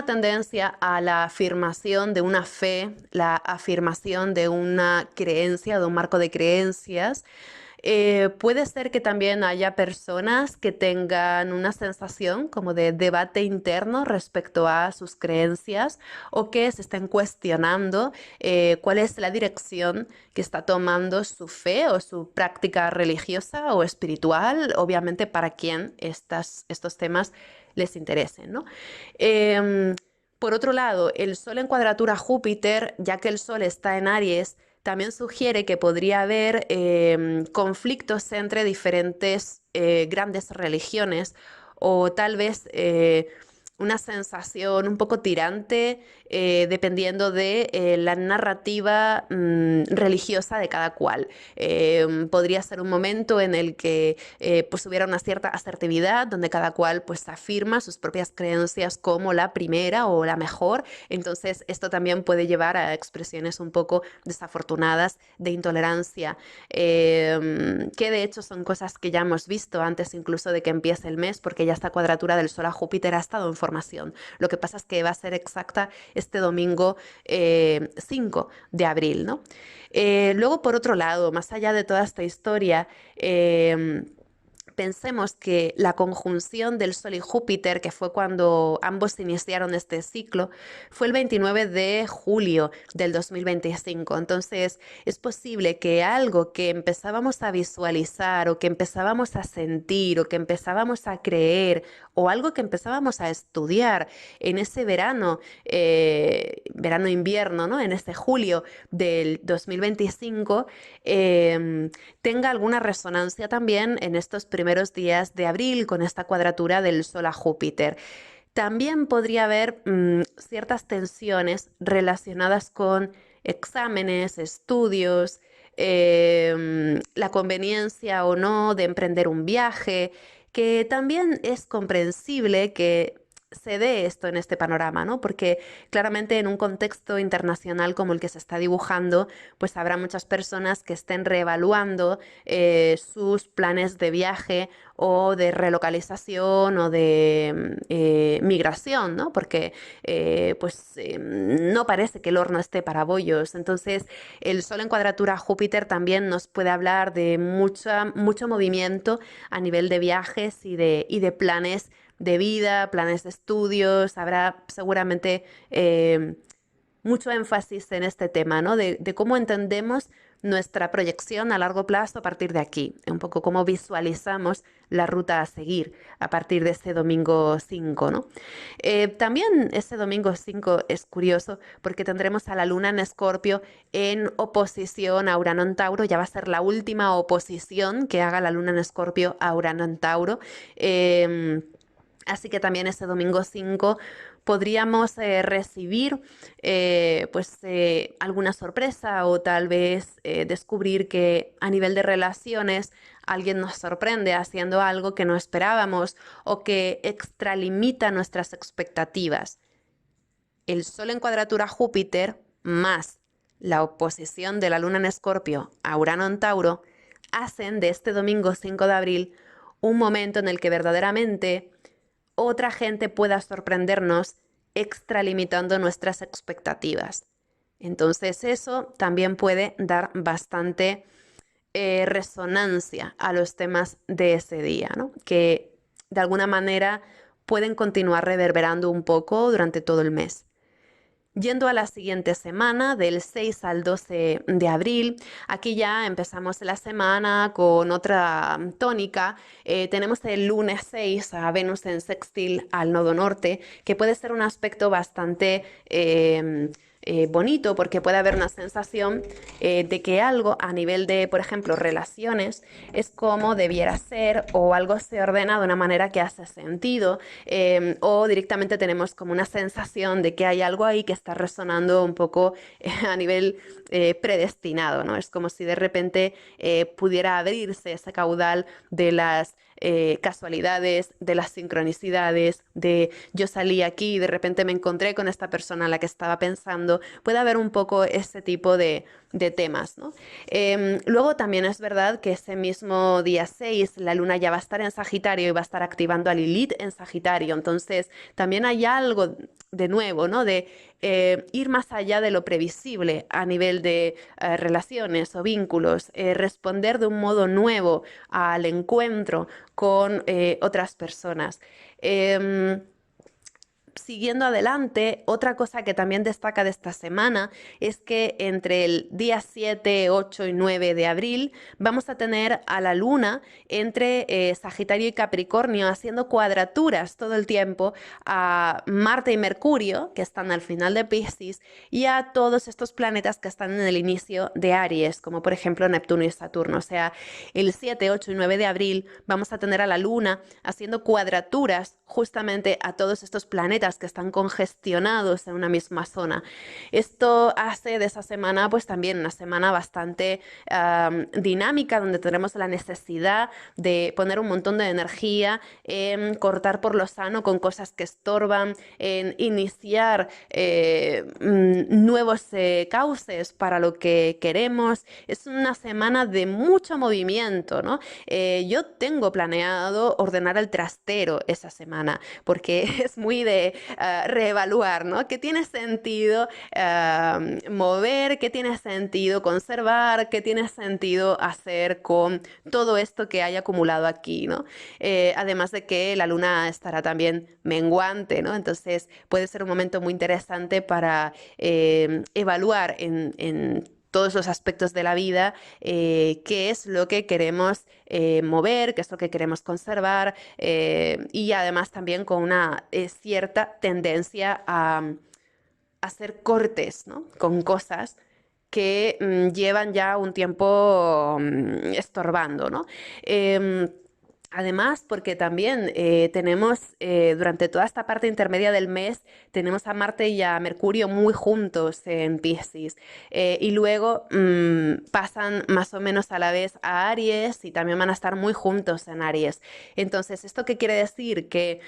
tendencia a la afirmación de una fe, la afirmación de una creencia, de un marco de creencias. Puede ser que también haya personas que tengan una sensación como de debate interno respecto a sus creencias o que se estén cuestionando cuál es la dirección que está tomando su fe o su práctica religiosa o espiritual, obviamente para quien estos temas les interesen, ¿no? Em, por otro lado, el Sol en cuadratura a Júpiter, ya que el Sol está en Aries, también sugiere que podría haber conflictos entre diferentes grandes religiones o tal vez una sensación un poco tirante dependiendo de la narrativa religiosa de cada cual. Podría ser un momento en el que pues hubiera una cierta asertividad donde cada cual pues afirma sus propias creencias como la primera o la mejor. Entonces esto también puede llevar a expresiones un poco desafortunadas de intolerancia, que de hecho son cosas que ya hemos visto antes incluso de que empiece el mes, porque ya esta cuadratura del Sol a Júpiter ha estado en formación. Lo que pasa es que va a ser exacta este domingo 5 de abril, ¿no? Luego, por otro lado, más allá de toda esta historia, pensemos que la conjunción del Sol y Júpiter, que fue cuando ambos iniciaron este ciclo, fue el 29 de julio del 2025. Entonces, es posible que algo que empezábamos a visualizar o que empezábamos a sentir o que empezábamos a creer o algo que empezábamos a estudiar en ese verano, verano-invierno, ¿no? En este julio del 2025, tenga alguna resonancia también en estos primeros días de abril con esta cuadratura del Sol a Júpiter. También podría haber ciertas tensiones relacionadas con exámenes, estudios, la conveniencia o no de emprender un viaje, que también es comprensible que se dé esto en este panorama, ¿no? Porque claramente en un contexto internacional como el que se está dibujando, pues habrá muchas personas que estén reevaluando sus planes de viaje o de relocalización o de migración, ¿no? Porque no parece que el horno esté para bollos. Entonces, el Sol en cuadratura a Júpiter también nos puede hablar de mucho movimiento a nivel de viajes y de planes de vida, planes de estudios. Habrá seguramente mucho énfasis en este tema, ¿no? De cómo entendemos nuestra proyección a largo plazo a partir de aquí, un poco cómo visualizamos la ruta a seguir a partir de este domingo 5, ¿no? También este domingo 5 es curioso porque tendremos a la luna en Escorpio en oposición a Urano en Tauro, ya va a ser la última oposición que haga la luna en Escorpio a Urano en Tauro. Así que también este domingo 5 podríamos recibir alguna sorpresa o tal vez descubrir que a nivel de relaciones alguien nos sorprende haciendo algo que no esperábamos o que extralimita nuestras expectativas. El Sol en cuadratura a Júpiter más la oposición de la Luna en Escorpio a Urano en Tauro hacen de este domingo 5 de abril un momento en el que verdaderamente otra gente pueda sorprendernos extralimitando nuestras expectativas. Entonces eso también puede dar bastante resonancia a los temas de ese día, ¿no? Que de alguna manera pueden continuar reverberando un poco durante todo el mes. Yendo a la siguiente semana, del 6 al 12 de abril, aquí ya empezamos la semana con otra tónica. Tenemos el lunes 6 a Venus en sextil al nodo norte, que puede ser un aspecto bastante bonito porque puede haber una sensación de que algo a nivel de, por ejemplo, relaciones es como debiera ser o algo se ordena de una manera que hace sentido o directamente tenemos como una sensación de que hay algo ahí que está resonando un poco a nivel predestinado, ¿no? Es como si de repente pudiera abrirse ese caudal de las casualidades, de las sincronicidades, de yo salí aquí y de repente me encontré con esta persona a la que estaba pensando. Puede haber un poco ese tipo de temas, ¿no? Luego también es verdad que ese mismo día 6 la luna ya va a estar en Sagitario y va a estar activando a Lilith en Sagitario. Entonces también hay algo de nuevo, ¿no? De ir más allá de lo previsible a nivel de relaciones o vínculos, responder de un modo nuevo al encuentro con otras personas. Siguiendo adelante, otra cosa que también destaca de esta semana es que entre el día 7, 8 y 9 de abril vamos a tener a la luna entre Sagitario y Capricornio haciendo cuadraturas todo el tiempo a Marte y Mercurio, que están al final de Piscis, y a todos estos planetas que están en el inicio de Aries, como por ejemplo Neptuno y Saturno. O sea, el 7, 8 y 9 de abril vamos a tener a la luna haciendo cuadraturas justamente a todos estos planetas que están congestionados en una misma zona. Esto hace de esa semana pues también una semana bastante dinámica, donde tenemos la necesidad de poner un montón de energía en cortar por lo sano con cosas que estorban, en iniciar nuevos cauces para lo que queremos. Es una semana de mucho movimiento, ¿no? Yo tengo planeado ordenar el trastero esa semana, porque es muy de reevaluar, ¿no? ¿Qué tiene sentido mover? ¿Qué tiene sentido conservar? ¿Qué tiene sentido hacer con todo esto que hay acumulado aquí, ¿no? Además de que la luna estará también menguante, ¿no? Entonces puede ser un momento muy interesante para evaluar en todos los aspectos de la vida, qué es lo que queremos mover, qué es lo que queremos conservar y además también con una cierta tendencia a hacer cortes, ¿no? Con cosas que llevan ya un tiempo estorbando, ¿no? Además, porque también tenemos, durante toda esta parte intermedia del mes, tenemos a Marte y a Mercurio muy juntos en Piscis. Y luego pasan más o menos a la vez a Aries y también van a estar muy juntos en Aries. Entonces, ¿esto qué quiere decir? Que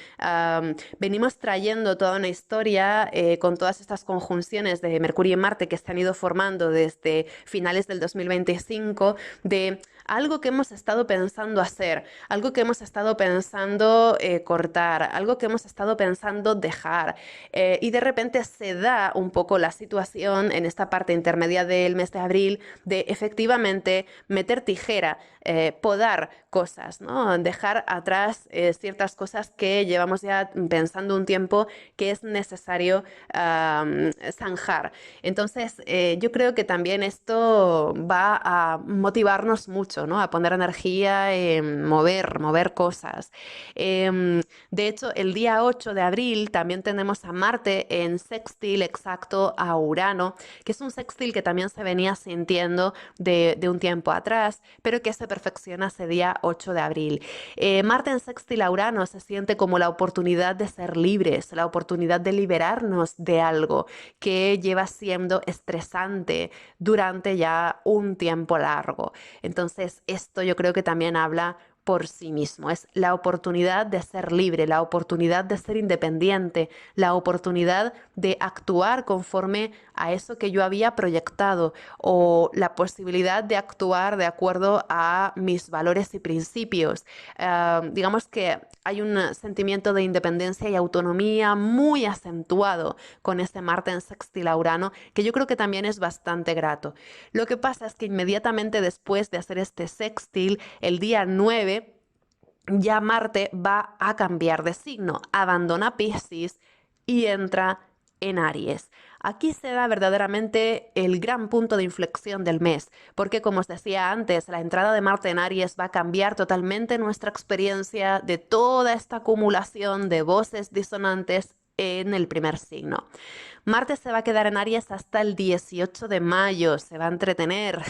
venimos trayendo toda una historia con todas estas conjunciones de Mercurio y Marte que se han ido formando desde finales del 2025, de algo que hemos estado pensando hacer, algo que hemos estado pensando cortar, algo que hemos estado pensando dejar. Y de repente se da un poco la situación en esta parte intermedia del mes de abril de efectivamente meter tijera, podar cosas, ¿no? Dejar atrás ciertas cosas que llevamos ya pensando un tiempo que es necesario zanjar. Entonces, yo creo que también esto va a motivarnos mucho, ¿no? A poner energía en mover cosas. De hecho, el día 8 de abril también tenemos a Marte en sextil exacto a Urano, que es un sextil que también se venía sintiendo de un tiempo atrás, pero que se perfecciona ese día 8 de abril. Marte en sextil a Urano se siente como la oportunidad de ser libres, la oportunidad de liberarnos de algo que lleva siendo estresante durante ya un tiempo largo. Entonces, esto yo creo que también habla por sí mismo. Es la oportunidad de ser libre, la oportunidad de ser independiente, la oportunidad de actuar conforme a eso que yo había proyectado o la posibilidad de actuar de acuerdo a mis valores y principios. Digamos que hay un sentimiento de independencia y autonomía muy acentuado con este Marte en sextil a Urano, que yo creo que también es bastante grato. Lo que pasa es que inmediatamente después de hacer este sextil, el día 9, ya Marte va a cambiar de signo, abandona Piscis y entra en Aries. Aquí se da verdaderamente el gran punto de inflexión del mes, porque como os decía antes, la entrada de Marte en Aries va a cambiar totalmente nuestra experiencia de toda esta acumulación de voces disonantes en el primer signo. Marte se va a quedar en Aries hasta el 18 de mayo, se va a entretener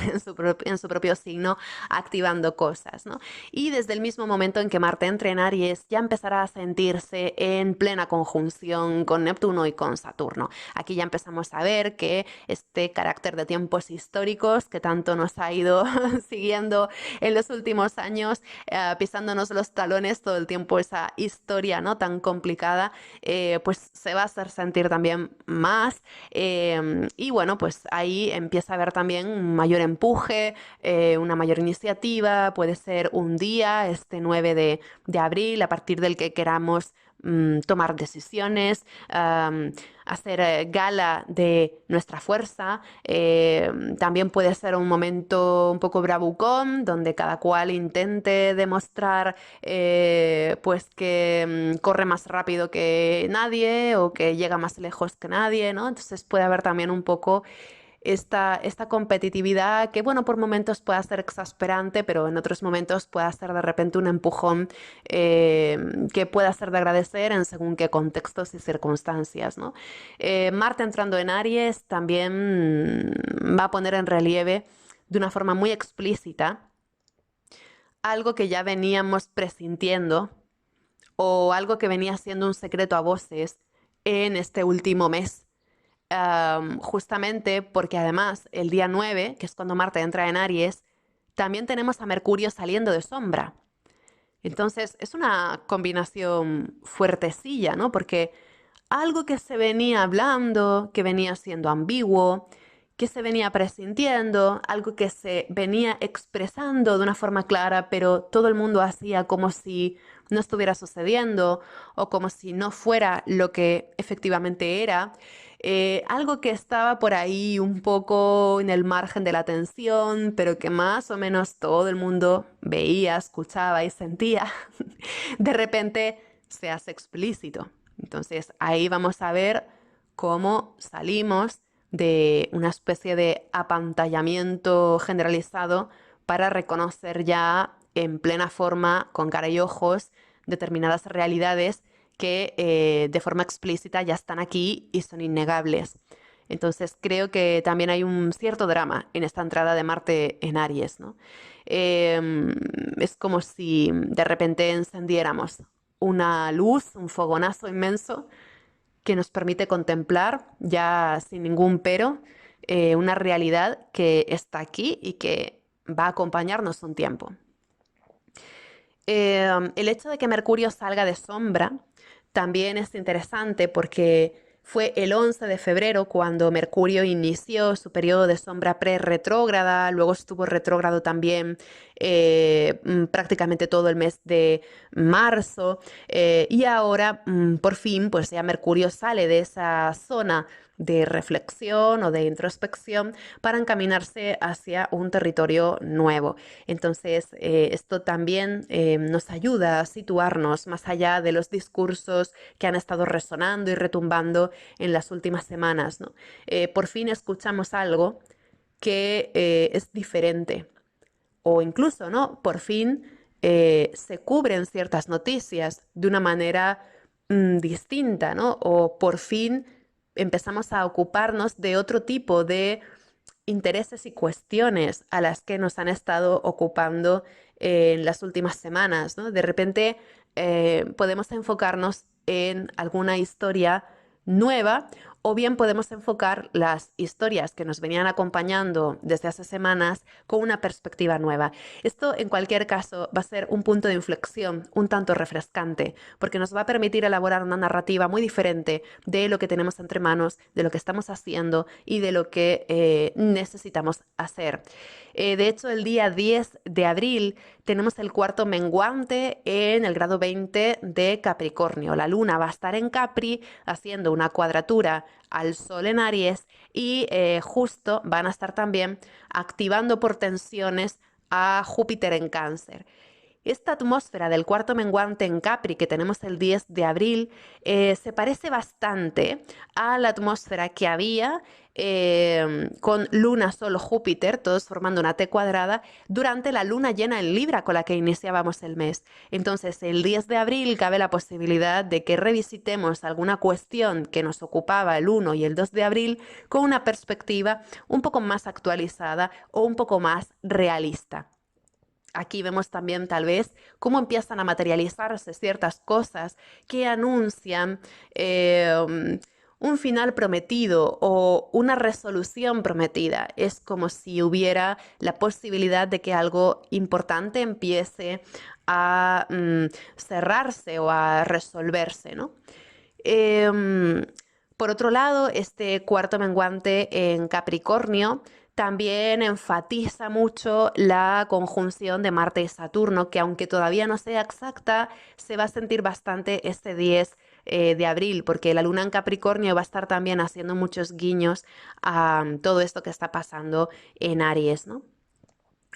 en su propio signo activando cosas, ¿no? Y desde el mismo momento en que Marte entre en Aries, ya empezará a sentirse en plena conjunción con Neptuno y con Saturno. Aquí ya empezamos a ver que este carácter de tiempos históricos que tanto nos ha ido siguiendo en los últimos años, pisándonos los talones todo el tiempo, esa historia, ¿no?, tan complicada, pues se va a hacer sentir también más. Y bueno, pues ahí empieza a haber también un mayor empuje, una mayor iniciativa. Puede ser un día, este 9 de abril, a partir del que queramos tomar decisiones, hacer gala de nuestra fuerza. También puede ser un momento un poco bravucón, donde cada cual intente demostrar pues que corre más rápido que nadie o que llega más lejos que nadie, ¿no? Entonces puede haber también un poco esta competitividad que, bueno, por momentos puede ser exasperante, pero en otros momentos puede ser de repente un empujón que pueda ser de agradecer en según qué contextos y circunstancias, ¿no? Marte entrando en Aries también va a poner en relieve de una forma muy explícita algo que ya veníamos presintiendo o algo que venía siendo un secreto a voces en este último mes. Justamente porque además el día 9, que es cuando Marte entra en Aries, también tenemos a Mercurio saliendo de sombra. Entonces es una combinación fuertecilla, ¿no? Porque algo que se venía hablando, que venía siendo ambiguo, que se venía presintiendo, algo que se venía expresando de una forma clara, pero todo el mundo hacía como si no estuviera sucediendo o como si no fuera lo que efectivamente era. Algo que estaba por ahí un poco en el margen de la atención, pero que más o menos todo el mundo veía, escuchaba y sentía, de repente se hace explícito. Entonces ahí vamos a ver cómo salimos de una especie de apantallamiento generalizado para reconocer ya en plena forma, con cara y ojos, determinadas realidades que de forma explícita ya están aquí y son innegables. Entonces creo que también hay un cierto drama en esta entrada de Marte en Aries, ¿no? Em, es como si de repente encendiéramos una luz, un fogonazo inmenso que nos permite contemplar ya sin ningún pero una realidad que está aquí y que va a acompañarnos un tiempo. El hecho de que Mercurio salga de sombra también es interesante porque fue el 11 de febrero cuando Mercurio inició su periodo de sombra pre-retrógrada, luego estuvo retrógrado también prácticamente todo el mes de marzo y ahora por fin pues ya Mercurio sale de esa zona de reflexión o de introspección para encaminarse hacia un territorio nuevo. Entonces, esto también nos ayuda a situarnos más allá de los discursos que han estado resonando y retumbando en las últimas semanas, ¿no? Por fin escuchamos algo que es diferente o incluso, ¿no? Por fin se cubren ciertas noticias de una manera distinta, ¿no? O por fin empezamos a ocuparnos de otro tipo de intereses y cuestiones a las que nos han estado ocupando en las últimas semanas, ¿no? De repente podemos enfocarnos en alguna historia nueva o bien podemos enfocar las historias que nos venían acompañando desde hace semanas con una perspectiva nueva. Esto, en cualquier caso, va a ser un punto de inflexión un tanto refrescante, porque nos va a permitir elaborar una narrativa muy diferente de lo que tenemos entre manos, de lo que estamos haciendo y de lo que necesitamos hacer. De hecho, el día 10 de abril tenemos el cuarto menguante en el grado 20 de Capricornio. La luna va a estar en Capri haciendo una cuadratura al Sol en Aries y justo van a estar también activando por tensiones a Júpiter en Cáncer. Esta atmósfera del cuarto menguante en Capri que tenemos el 10 de abril se parece bastante a la atmósfera que había con Luna, Sol, Júpiter, todos formando una T cuadrada, durante la luna llena en Libra con la que iniciábamos el mes. Entonces, el 10 de abril cabe la posibilidad de que revisitemos alguna cuestión que nos ocupaba el 1 y el 2 de abril con una perspectiva un poco más actualizada o un poco más realista. Aquí vemos también tal vez cómo empiezan a materializarse ciertas cosas que anuncian un final prometido o una resolución prometida. Es como si hubiera la posibilidad de que algo importante empiece a cerrarse o a resolverse, ¿no? Em, por otro lado, este cuarto menguante en Capricornio también enfatiza mucho la conjunción de Marte y Saturno, que aunque todavía no sea exacta, se va a sentir bastante este 10 de abril, porque la luna en Capricornio va a estar también haciendo muchos guiños a todo esto que está pasando en Aries, ¿no?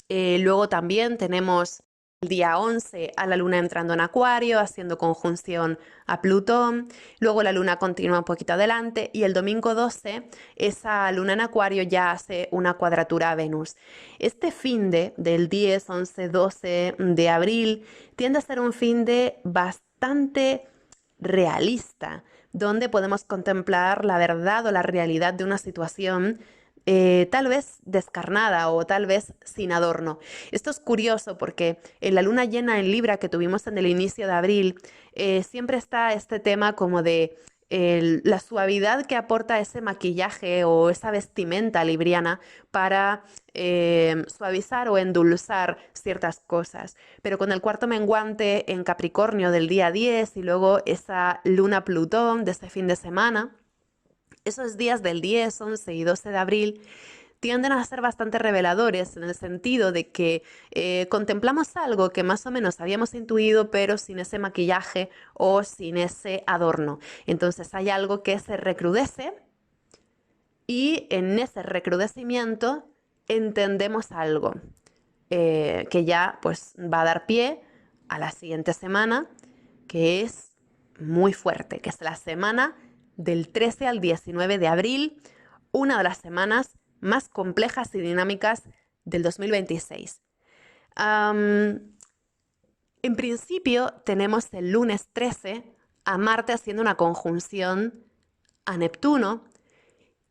Luego también tenemos el día 11 a la luna entrando en Acuario, haciendo conjunción a Plutón. Luego la luna continúa un poquito adelante y el domingo 12 esa luna en Acuario ya hace una cuadratura a Venus. Este finde del 10, 11, 12 de abril tiende a ser un finde bastante realista, donde podemos contemplar la verdad o la realidad de una situación tal vez descarnada o tal vez sin adorno. Esto es curioso porque en la luna llena en Libra que tuvimos en el inicio de abril, siempre está este tema como de la suavidad que aporta ese maquillaje o esa vestimenta libriana para suavizar o endulzar ciertas cosas. Pero con el cuarto menguante en Capricornio del día 10 y luego esa luna Plutón de este fin de semana, esos días del 10, 11 y 12 de abril tienden a ser bastante reveladores en el sentido de que contemplamos algo que más o menos habíamos intuido, pero sin ese maquillaje o sin ese adorno. Entonces hay algo que se recrudece y en ese recrudecimiento entendemos algo que ya pues va a dar pie a la siguiente semana, que es muy fuerte, que es la semana del 13 al 19 de abril, una de las semanas más complejas y dinámicas del 2026. En principio tenemos el lunes 13 a Marte haciendo una conjunción a Neptuno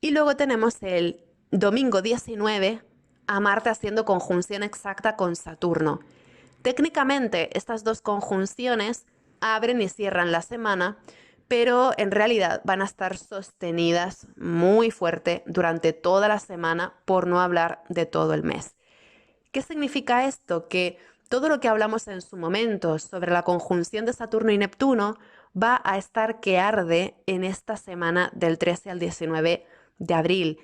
Y luego tenemos el domingo 19 a Marte haciendo conjunción exacta con Saturno. Técnicamente, estas dos conjunciones abren y cierran la semana, pero en realidad van a estar sostenidas muy fuerte durante toda la semana, por no hablar de todo el mes. ¿Qué significa esto? Que todo lo que hablamos en su momento sobre la conjunción de Saturno y Neptuno va a estar que arde en esta semana del 13 al 19 de abril.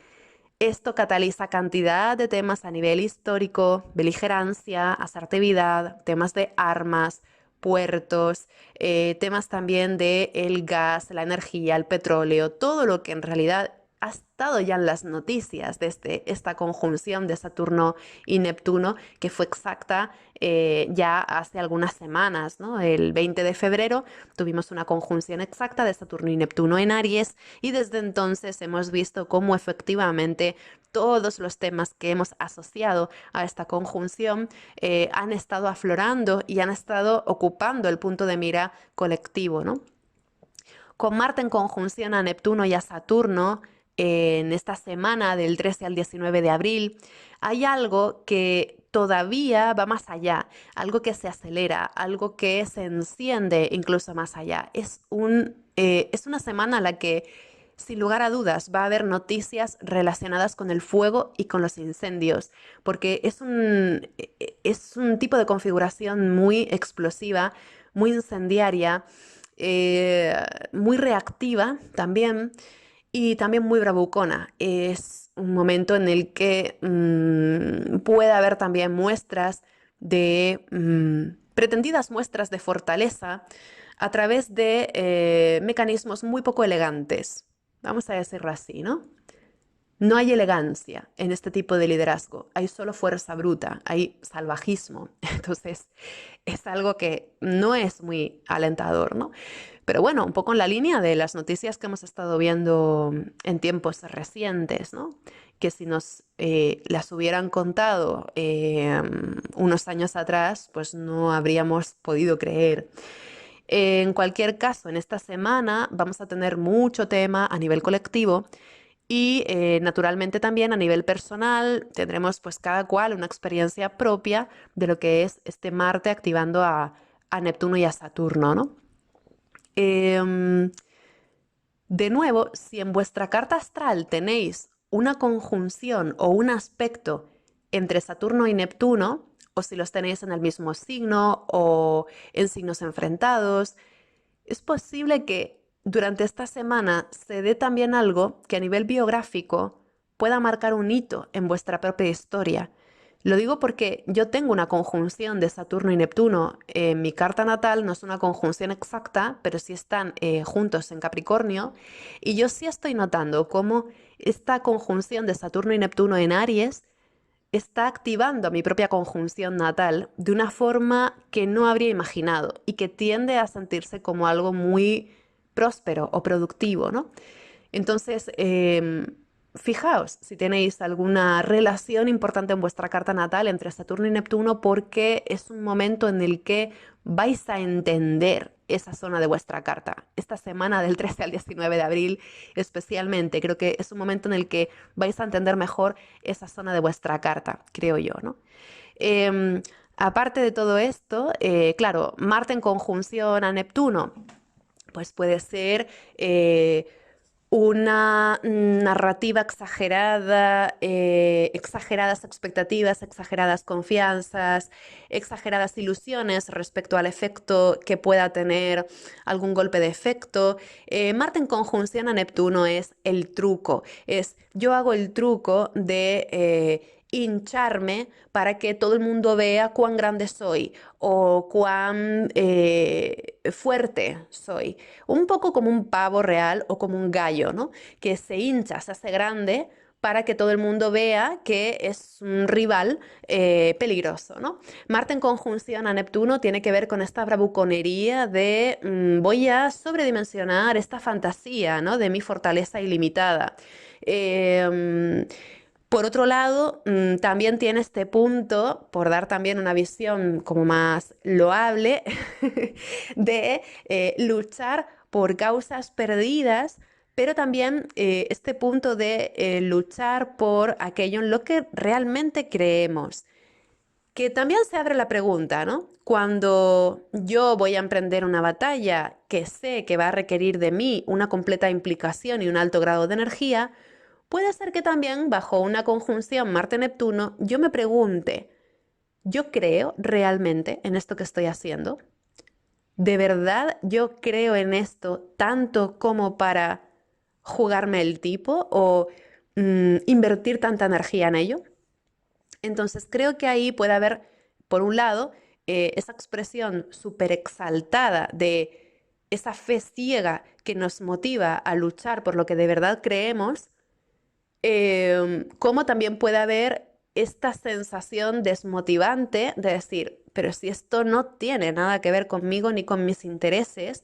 Esto cataliza cantidad de temas a nivel histórico, beligerancia, asertividad, temas de armas, puertos, temas también de el gas, la energía, el petróleo, todo lo que en realidad ha estado ya en las noticias desde esta conjunción de Saturno y Neptuno, que fue exacta ya hace algunas semanas, ¿no? El 20 de febrero tuvimos una conjunción exacta de Saturno y Neptuno en Aries y desde entonces hemos visto cómo efectivamente todos los temas que hemos asociado a esta conjunción han estado aflorando y han estado ocupando el punto de mira colectivo, ¿no? Con Marte en conjunción a Neptuno y a Saturno, en esta semana del 13 al 19 de abril, hay algo que todavía va más allá, algo que se acelera, algo que se enciende incluso más allá. Es una semana en la que, sin lugar a dudas, va a haber noticias relacionadas con el fuego y con los incendios, porque es un tipo de configuración muy explosiva, muy incendiaria, eh, muy reactiva también y también muy bravucona. Es un momento en el que puede haber también muestras pretendidas muestras de fortaleza a través de mecanismos muy poco elegantes, vamos a decirlo así, ¿no? No hay elegancia en este tipo de liderazgo, hay solo fuerza bruta, hay salvajismo. Entonces, es algo que no es muy alentador, ¿no? Pero bueno, un poco en la línea de las noticias que hemos estado viendo en tiempos recientes, ¿no? Que si nos las hubieran contado unos años atrás, pues no habríamos podido creer. En cualquier caso, en esta semana vamos a tener mucho tema a nivel colectivo y naturalmente también a nivel personal tendremos pues cada cual una experiencia propia de lo que es este Marte activando a Neptuno y a Saturno, ¿no? Em, de nuevo, si en vuestra carta astral tenéis una conjunción o un aspecto entre Saturno y Neptuno, o si los tenéis en el mismo signo o en signos enfrentados, es posible que durante esta semana se dé también algo que a nivel biográfico pueda marcar un hito en vuestra propia historia. Lo digo porque yo tengo una conjunción de Saturno y Neptuno en mi carta natal, no es una conjunción exacta, pero sí están juntos en Capricornio, y yo sí estoy notando cómo esta conjunción de Saturno y Neptuno en Aries está activando a mi propia conjunción natal de una forma que no habría imaginado y que tiende a sentirse como algo muy próspero o productivo, ¿no? Entonces, fijaos si tenéis alguna relación importante en vuestra carta natal entre Saturno y Neptuno, porque es un momento en el que vais a entender esa zona de vuestra carta. Esta semana del 13 al 19 de abril especialmente, creo que es un momento en el que vais a entender mejor esa zona de vuestra carta, creo yo, ¿no? Em, Aparte de todo esto, claro, Marte en conjunción a Neptuno, pues puede ser una narrativa exagerada, exageradas expectativas, exageradas confianzas, exageradas ilusiones respecto al efecto que pueda tener algún golpe de efecto. Marte en conjunción a Neptuno es el truco, es yo hago el truco de hincharme para que todo el mundo vea cuán grande soy o cuán fuerte soy. Un poco como un pavo real o como un gallo, ¿no? Que se hincha, se hace grande para que todo el mundo vea que es un rival peligroso, ¿no? Marte en conjunción a Neptuno tiene que ver con esta bravuconería de voy a sobredimensionar esta fantasía, ¿no? De mi fortaleza ilimitada. Eh, por otro lado, también tiene este punto, por dar también una visión como más loable, de luchar por causas perdidas, pero también este punto de luchar por aquello en lo que realmente creemos. Que también se abre la pregunta, ¿no? Cuando yo voy a emprender una batalla que sé que va a requerir de mí una completa implicación y un alto grado de energía, puede ser que también bajo una conjunción Marte-Neptuno yo me pregunte, ¿yo creo realmente en esto que estoy haciendo? ¿De verdad yo creo en esto tanto como para jugarme el tipo o invertir tanta energía en ello? Entonces creo que ahí puede haber, por un lado, esa expresión súper exaltada de esa fe ciega que nos motiva a luchar por lo que de verdad creemos, como también puede haber esta sensación desmotivante de decir, pero si esto no tiene nada que ver conmigo ni con mis intereses,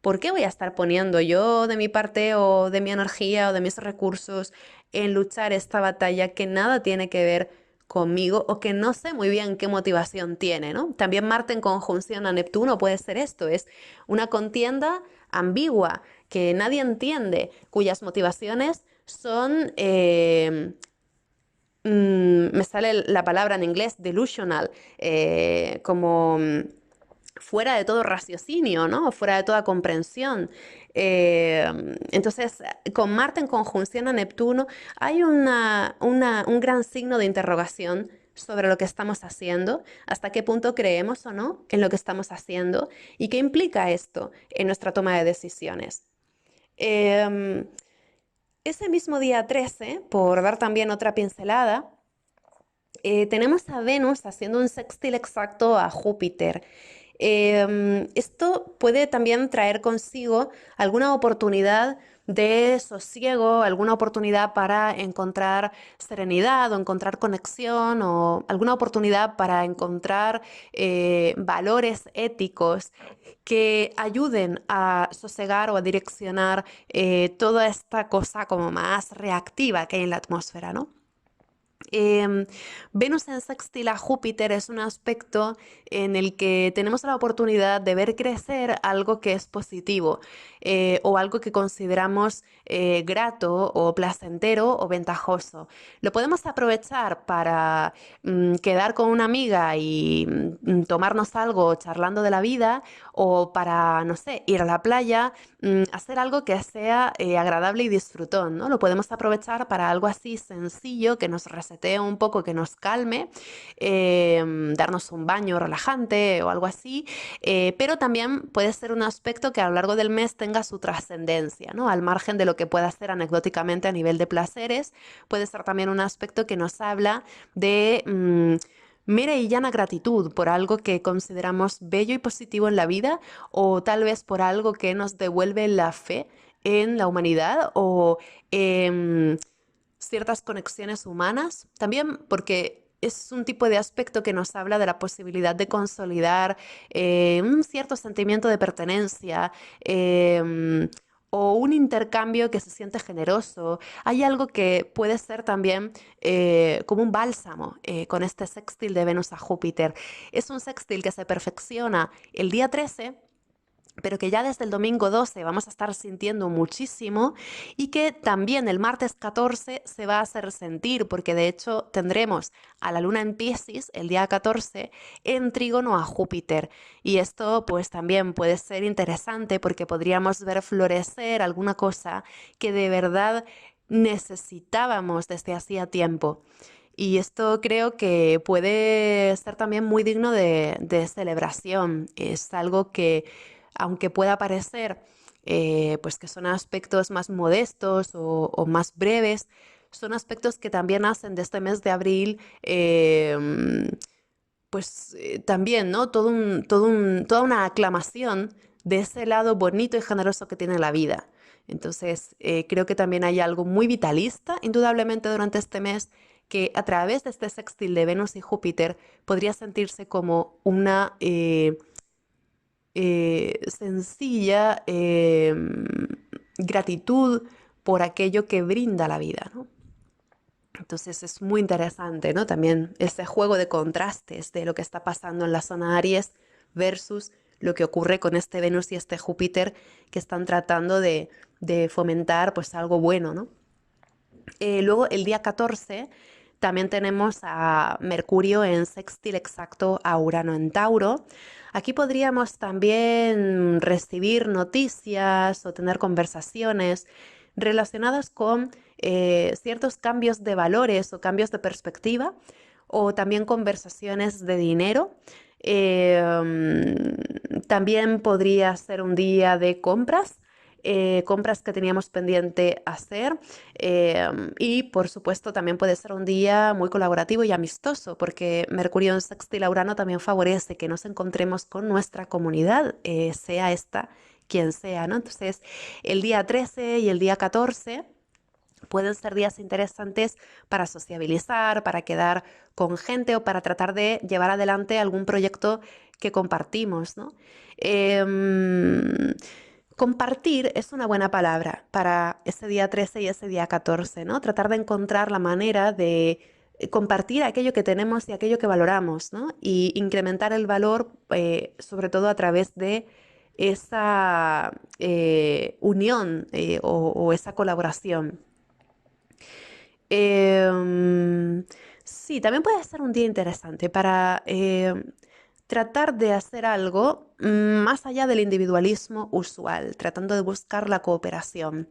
¿por qué voy a estar poniendo yo de mi parte o de mi energía o de mis recursos en luchar esta batalla que nada tiene que ver conmigo o que no sé muy bien qué motivación tiene, ¿no? También Marte en conjunción a Neptuno puede ser esto, es una contienda ambigua que nadie entiende, cuyas motivaciones son, me sale la palabra en inglés, delusional, como fuera de todo raciocinio, ¿no? Fuera de toda comprensión. Eh, entonces, con Marte en conjunción a Neptuno, hay un gran signo de interrogación sobre lo que estamos haciendo, hasta qué punto creemos o no en lo que estamos haciendo y qué implica esto en nuestra toma de decisiones. Eh, Ese mismo día 13, por dar también otra pincelada, tenemos a Venus haciendo un sextil exacto a Júpiter. Esto puede también traer consigo alguna oportunidad de sosiego, alguna oportunidad para encontrar serenidad o encontrar conexión o alguna oportunidad para encontrar valores éticos que ayuden a sosegar o a direccionar toda esta cosa como más reactiva que hay en la atmósfera, ¿no? Em, Venus en sextil a Júpiter es un aspecto en el que tenemos la oportunidad de ver crecer algo que es positivo o algo que consideramos grato o placentero o ventajoso. Lo podemos aprovechar para quedar con una amiga y tomarnos algo charlando de la vida o para, no sé, ir a la playa, hacer algo que sea agradable y disfrutón, ¿no? Lo podemos aprovechar para algo así sencillo que nos resetee un poco, que nos calme, darnos un baño relajante o algo así, pero también puede ser un aspecto que a lo largo del mes tenga su trascendencia, ¿no? Al margen de lo que pueda ser anecdóticamente a nivel de placeres, puede ser también un aspecto que nos habla de mera y llana gratitud por algo que consideramos bello y positivo en la vida o tal vez por algo que nos devuelve la fe en la humanidad o ciertas conexiones humanas. También porque es un tipo de aspecto que nos habla de la posibilidad de consolidar un cierto sentimiento de pertenencia. O un intercambio que se siente generoso. Hay algo que puede ser también como un bálsamo con este sextil de Venus a Júpiter. Es un sextil que se perfecciona el día 13, pero que ya desde el domingo 12 vamos a estar sintiendo muchísimo y que también el martes 14 se va a hacer sentir, porque de hecho tendremos a la luna en Piscis el día 14 en trígono a Júpiter. Y esto pues también puede ser interesante porque podríamos ver florecer alguna cosa que de verdad necesitábamos desde hacía tiempo. Y esto creo que puede ser también muy digno de celebración. Es algo que, aunque pueda parecer pues que son aspectos más modestos o más breves, son aspectos que también hacen de este mes de abril pues también, ¿no? Toda una aclamación de ese lado bonito y generoso que tiene la vida. Entonces, creo que también hay algo muy vitalista, indudablemente, durante este mes, que a través de este sextil de Venus y Júpiter podría sentirse como una sencilla gratitud por aquello que brinda la vida, ¿no? Entonces es muy interesante, ¿no? También ese juego de contrastes de lo que está pasando en la zona Aries versus lo que ocurre con este Venus y este Júpiter que están tratando de fomentar pues algo bueno, ¿no? Luego el día 14 también tenemos a Mercurio en sextil exacto a Urano en Tauro. Aquí podríamos también recibir noticias o tener conversaciones relacionadas con ciertos cambios de valores o cambios de perspectiva o también conversaciones de dinero. También podría ser un día de compras, compras que teníamos pendiente hacer. Y por supuesto también puede ser un día muy colaborativo y amistoso, porque Mercurio en sextil a Urano también favorece que nos encontremos con nuestra comunidad, sea esta quien sea, ¿no? Entonces, el día 13 y el día 14 pueden ser días interesantes para sociabilizar, para quedar con gente o para tratar de llevar adelante algún proyecto que compartimos, ¿no? Em, Compartir es una buena palabra para ese día 13 y ese día 14, ¿no? Tratar de encontrar la manera de compartir aquello que tenemos y aquello que valoramos, ¿no? Y incrementar el valor, sobre todo a través de esa unión o esa colaboración. Em, sí, también puede ser un día interesante para tratar de hacer algo más allá del individualismo usual, tratando de buscar la cooperación.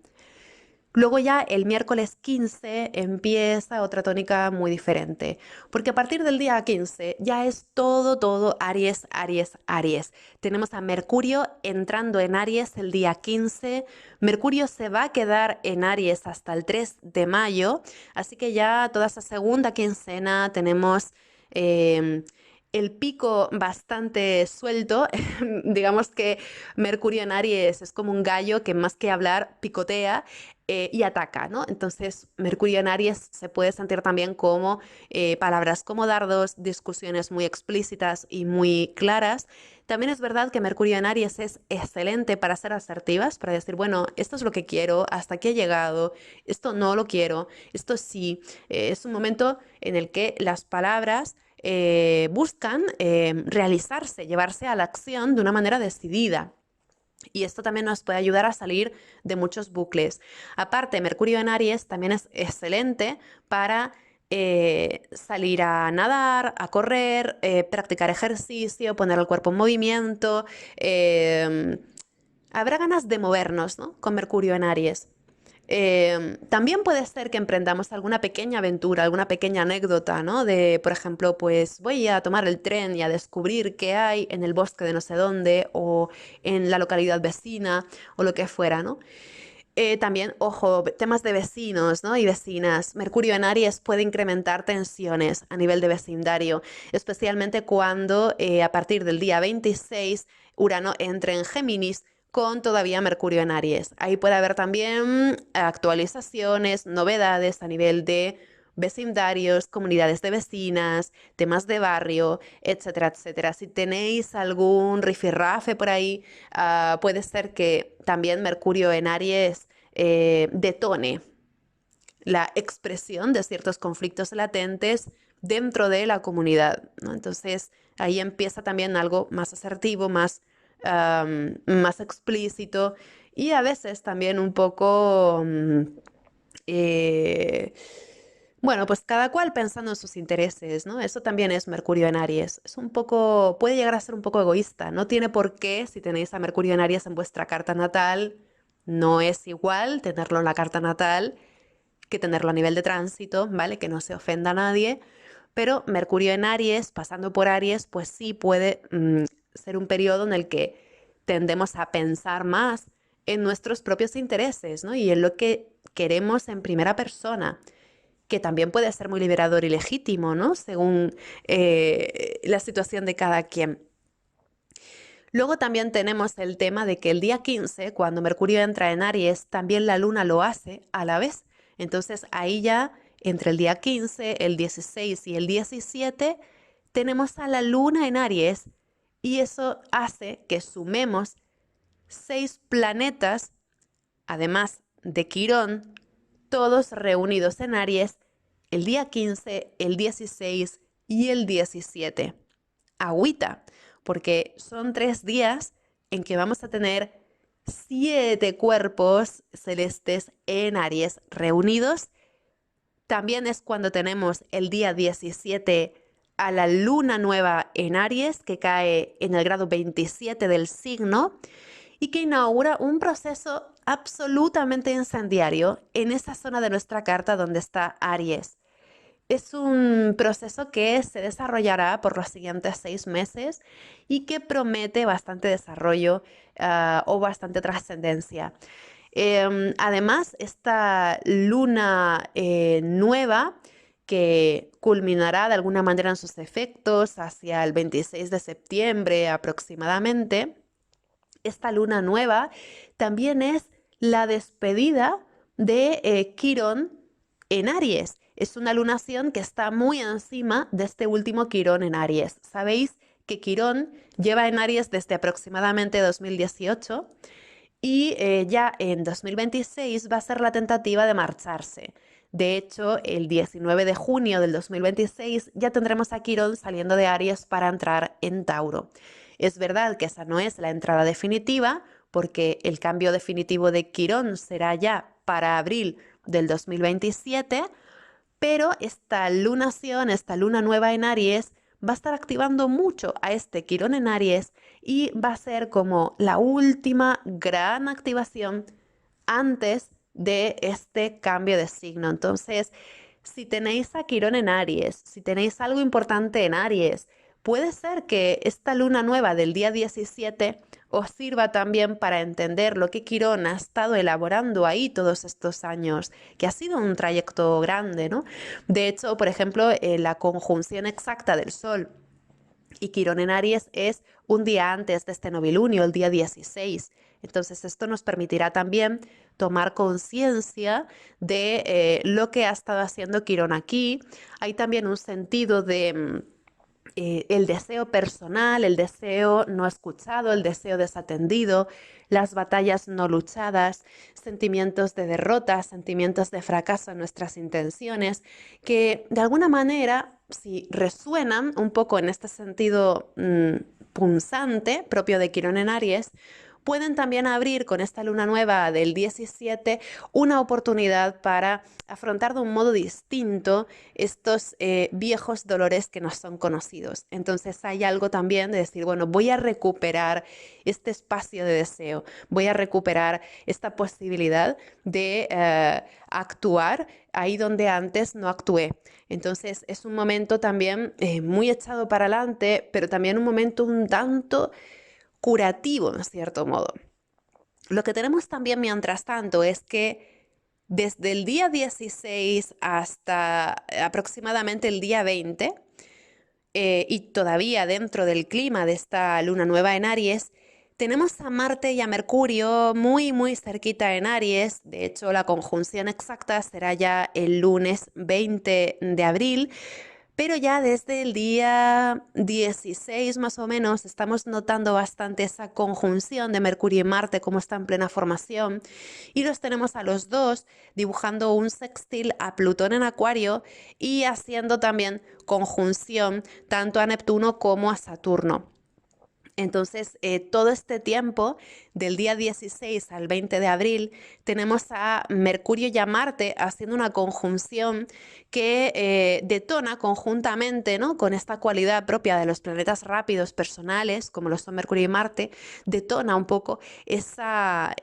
Luego ya el miércoles 15 empieza otra tónica muy diferente, porque a partir del día 15 ya es todo Aries, Aries, Aries. Tenemos a Mercurio entrando en Aries el día 15. Mercurio se va a quedar en Aries hasta el 3 de mayo, así que ya toda esa segunda quincena tenemos em, el pico bastante suelto. Digamos que Mercurio en Aries es como un gallo que más que hablar picotea y ataca, ¿no? Entonces, Mercurio en Aries se puede sentir también como palabras como dardos, discusiones muy explícitas y muy claras. También es verdad que Mercurio en Aries es excelente para ser asertivas, para decir, bueno, esto es lo que quiero, hasta aquí he llegado, esto no lo quiero, esto sí. Es un momento en el que las palabras buscan realizarse, llevarse a la acción de una manera decidida. Y esto también nos puede ayudar a salir de muchos bucles. Aparte, Mercurio en Aries también es excelente para salir a nadar, a correr, practicar ejercicio, poner el cuerpo en movimiento. em, Habrá ganas de movernos, ¿no? Con Mercurio en Aries. También puede ser que emprendamos alguna pequeña aventura, alguna pequeña anécdota, ¿no? De, por ejemplo, pues voy a tomar el tren y a descubrir qué hay en el bosque de no sé dónde o en la localidad vecina o lo que fuera, ¿no? También, ojo, temas de vecinos, ¿no? Y vecinas. Mercurio en Aries puede incrementar tensiones a nivel de vecindario, especialmente cuando a partir del día 26 Urano entre en Géminis con todavía Mercurio en Aries. Ahí puede haber también actualizaciones, novedades a nivel de vecindarios, comunidades de vecinas, temas de barrio, etcétera, etcétera. Si tenéis algún rifirrafe por ahí, puede ser que también Mercurio en Aries detone la expresión de ciertos conflictos latentes dentro de la comunidad, ¿no? Entonces ahí empieza también algo más asertivo, más explícito y a veces también un poco eh, bueno, pues cada cual pensando en sus intereses, ¿no? Eso también es Mercurio en Aries. Es un poco, puede llegar a ser un poco egoísta. No tiene por qué, si tenéis a Mercurio en Aries en vuestra carta natal, no es igual tenerlo en la carta natal que tenerlo a nivel de tránsito, ¿vale? Que no se ofenda a nadie. Pero Mercurio en Aries, pasando por Aries, pues sí puede ser un periodo en el que tendemos a pensar más en nuestros propios intereses, ¿no? Y en lo que queremos en primera persona, que también puede ser muy liberador y legítimo, ¿no? Según la situación de cada quien. Luego también tenemos el tema de que el día 15, cuando Mercurio entra en Aries, también la Luna lo hace a la vez. Entonces ahí ya, entre el día 15, el 16 y el 17, tenemos a la Luna en Aries y eso hace que sumemos 6 planetas, además de Quirón, todos reunidos en Aries el día 15, el 16 y el 17. Agüita, porque son 3 días en que vamos a tener 7 cuerpos celestes en Aries reunidos. También es cuando tenemos el día 17 a la luna nueva en Aries, que cae en el grado 27 del signo y que inaugura un proceso absolutamente incendiario en esa zona de nuestra carta donde está Aries. Es un proceso que se desarrollará por los siguientes 6 meses y que promete bastante desarrollo o bastante trascendencia. Además, esta luna nueva que culminará de alguna manera en sus efectos hacia el 26 de septiembre aproximadamente, esta luna nueva también es la despedida de Quirón en Aries. Es una lunación que está muy encima de este último Quirón en Aries. Sabéis que Quirón lleva en Aries desde aproximadamente 2018 y ya en 2026 va a ser la tentativa de marcharse. De hecho, el 19 de junio del 2026 ya tendremos a Quirón saliendo de Aries para entrar en Tauro. Es verdad que esa no es la entrada definitiva, porque el cambio definitivo de Quirón será ya para abril del 2027, pero esta lunación, esta luna nueva en Aries, va a estar activando mucho a este Quirón en Aries y va a ser como la última gran activación antes de este cambio de signo. Entonces, si tenéis a Quirón en Aries, si tenéis algo importante en Aries, puede ser que esta luna nueva del día 17 os sirva también para entender lo que Quirón ha estado elaborando ahí todos estos años, que ha sido un trayecto grande, ¿no? De hecho, por ejemplo, la conjunción exacta del Sol y Quirón en Aries es un día antes de este novilunio, el día 16. Entonces, esto nos permitirá también tomar conciencia de lo que ha estado haciendo Quirón aquí. Hay también un sentido de el deseo personal, el deseo no escuchado, el deseo desatendido, las batallas no luchadas, sentimientos de derrota, sentimientos de fracaso en nuestras intenciones, que de alguna manera, si resuenan un poco en este sentido punzante propio de Quirón en Aries, pueden también abrir con esta luna nueva del 17 una oportunidad para afrontar de un modo distinto estos viejos dolores que nos son conocidos. Entonces hay algo también de decir, bueno, voy a recuperar este espacio de deseo, voy a recuperar esta posibilidad de actuar ahí donde antes no actué. Entonces es un momento también muy echado para adelante, pero también un momento un tanto curativo, en cierto modo. Lo que tenemos también mientras tanto es que desde el día 16 hasta aproximadamente el día 20, y todavía dentro del clima de esta luna nueva en Aries, tenemos a Marte y a Mercurio muy, muy cerquita en Aries. De hecho, la conjunción exacta será ya el lunes 20 de abril. Pero ya desde el día 16 más o menos estamos notando bastante esa conjunción de Mercurio y Marte como está en plena formación y los tenemos a los dos dibujando un sextil a Plutón en Acuario y haciendo también conjunción tanto a Neptuno como a Saturno. Entonces, todo este tiempo, del día 16 al 20 de abril, tenemos a Mercurio y a Marte haciendo una conjunción que detona conjuntamente, ¿no? Con esta cualidad propia de los planetas rápidos personales, como lo son Mercurio y Marte, detona un poco esa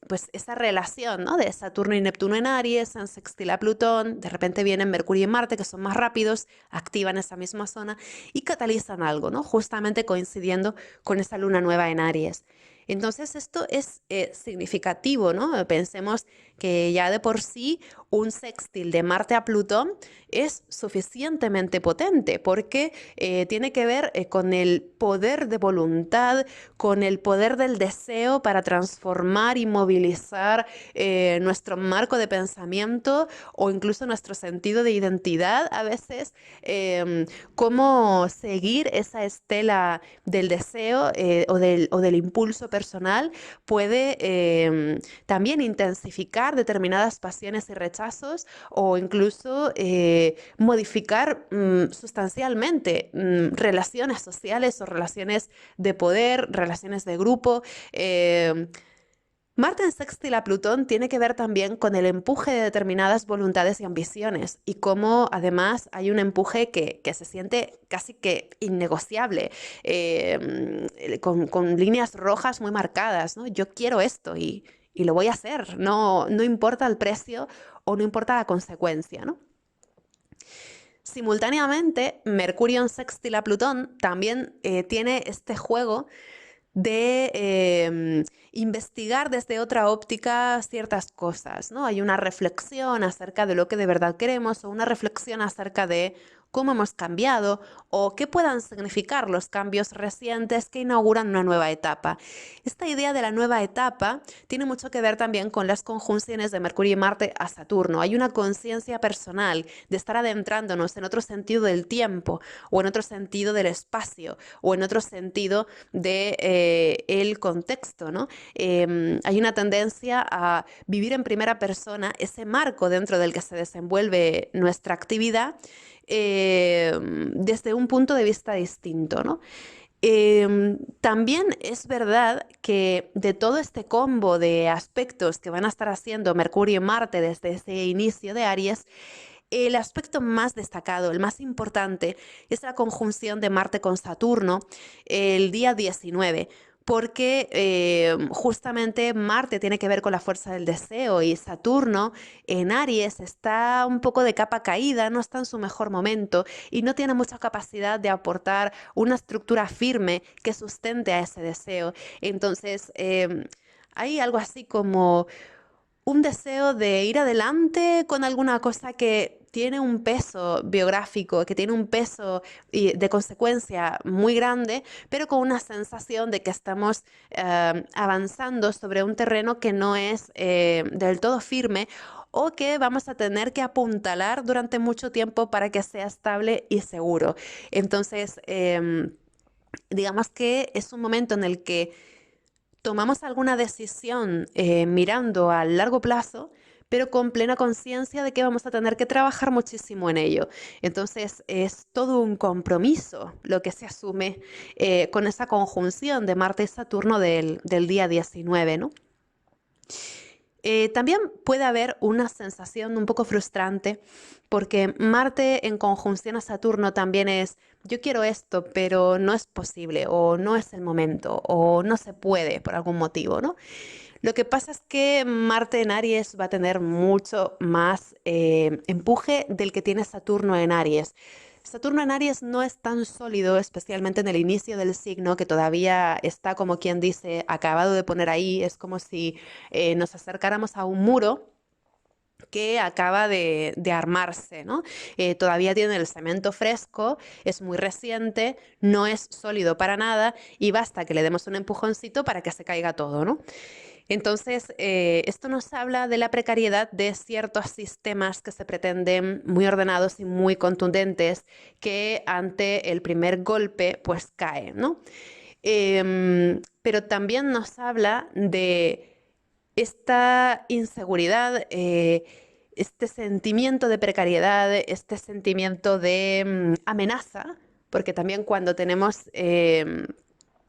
pues esa relación, ¿no? De Saturno y Neptuno en Aries, en sextil a Plutón, de repente vienen Mercurio y Marte, que son más rápidos, activan esa misma zona y catalizan algo, ¿no? Justamente coincidiendo con esa luna nueva en Aries. Entonces esto es significativo, ¿no? Pensemos que ya de por sí un sextil de Marte a Plutón es suficientemente potente porque tiene que ver con el poder de voluntad, con el poder del deseo para transformar y movilizar nuestro marco de pensamiento o incluso nuestro sentido de identidad a veces, cómo seguir esa estela del deseo o del impulso personal puede también intensificar determinadas pasiones y rechazos o incluso modificar sustancialmente relaciones sociales o relaciones de poder, relaciones de grupo. Marte en sextil a Plutón tiene que ver también con el empuje de determinadas voluntades y ambiciones y cómo además hay un empuje que se siente casi que innegociable, con líneas rojas muy marcadas, ¿no? Yo quiero esto y lo voy a hacer, no, no importa el precio o no importa la consecuencia, ¿no? Simultáneamente, Mercurio en sextil a Plutón también tiene este juego de investigar desde otra óptica ciertas cosas, ¿no? Hay una reflexión acerca de lo que de verdad queremos o una reflexión acerca de cómo hemos cambiado o qué puedan significar los cambios recientes que inauguran una nueva etapa. Esta idea de la nueva etapa tiene mucho que ver también con las conjunciones de Mercurio y Marte a Saturno. Hay una conciencia personal de estar adentrándonos en otro sentido del tiempo o en otro sentido del espacio o en otro sentido de el contexto, ¿no? Hay una tendencia a vivir en primera persona ese marco dentro del que se desenvuelve nuestra actividad desde un punto de vista distinto, ¿no? También es verdad que de todo este combo de aspectos que van a estar haciendo Mercurio y Marte desde ese inicio de Aries, el aspecto más destacado, el más importante, es la conjunción de Marte con Saturno el día 19, porque justamente Marte tiene que ver con la fuerza del deseo y Saturno en Aries está un poco de capa caída, no está en su mejor momento y no tiene mucha capacidad de aportar una estructura firme que sustente a ese deseo. Entonces, hay algo así como un deseo de ir adelante con alguna cosa que tiene un peso biográfico, que tiene un peso y de consecuencia muy grande, pero con una sensación de que estamos avanzando sobre un terreno que no es del todo firme o que vamos a tener que apuntalar durante mucho tiempo para que sea estable y seguro. Entonces, digamos que es un momento en el que tomamos alguna decisión mirando a largo plazo, pero con plena conciencia de que vamos a tener que trabajar muchísimo en ello. Entonces es todo un compromiso lo que se asume con esa conjunción de Marte y Saturno del día 19, ¿no? También puede haber una sensación un poco frustrante porque Marte en conjunción a Saturno también es, yo quiero esto, pero no es posible o no es el momento o no se puede por algún motivo, ¿no? Lo que pasa es que Marte en Aries va a tener mucho más empuje del que tiene Saturno en Aries. Saturno en Aries no es tan sólido, especialmente en el inicio del signo, que todavía está como quien dice, acabado de poner ahí. Es como si nos acercáramos a un muro que acaba de armarse, ¿no? Todavía tiene el cemento fresco, es muy reciente, no es sólido para nada y basta que le demos un empujoncito para que se caiga todo, ¿no? Entonces, esto nos habla de la precariedad de ciertos sistemas que se pretenden muy ordenados y muy contundentes que ante el primer golpe pues caen, ¿no? Pero también nos habla de esta inseguridad, este sentimiento de precariedad, este sentimiento de amenaza, porque también cuando tenemos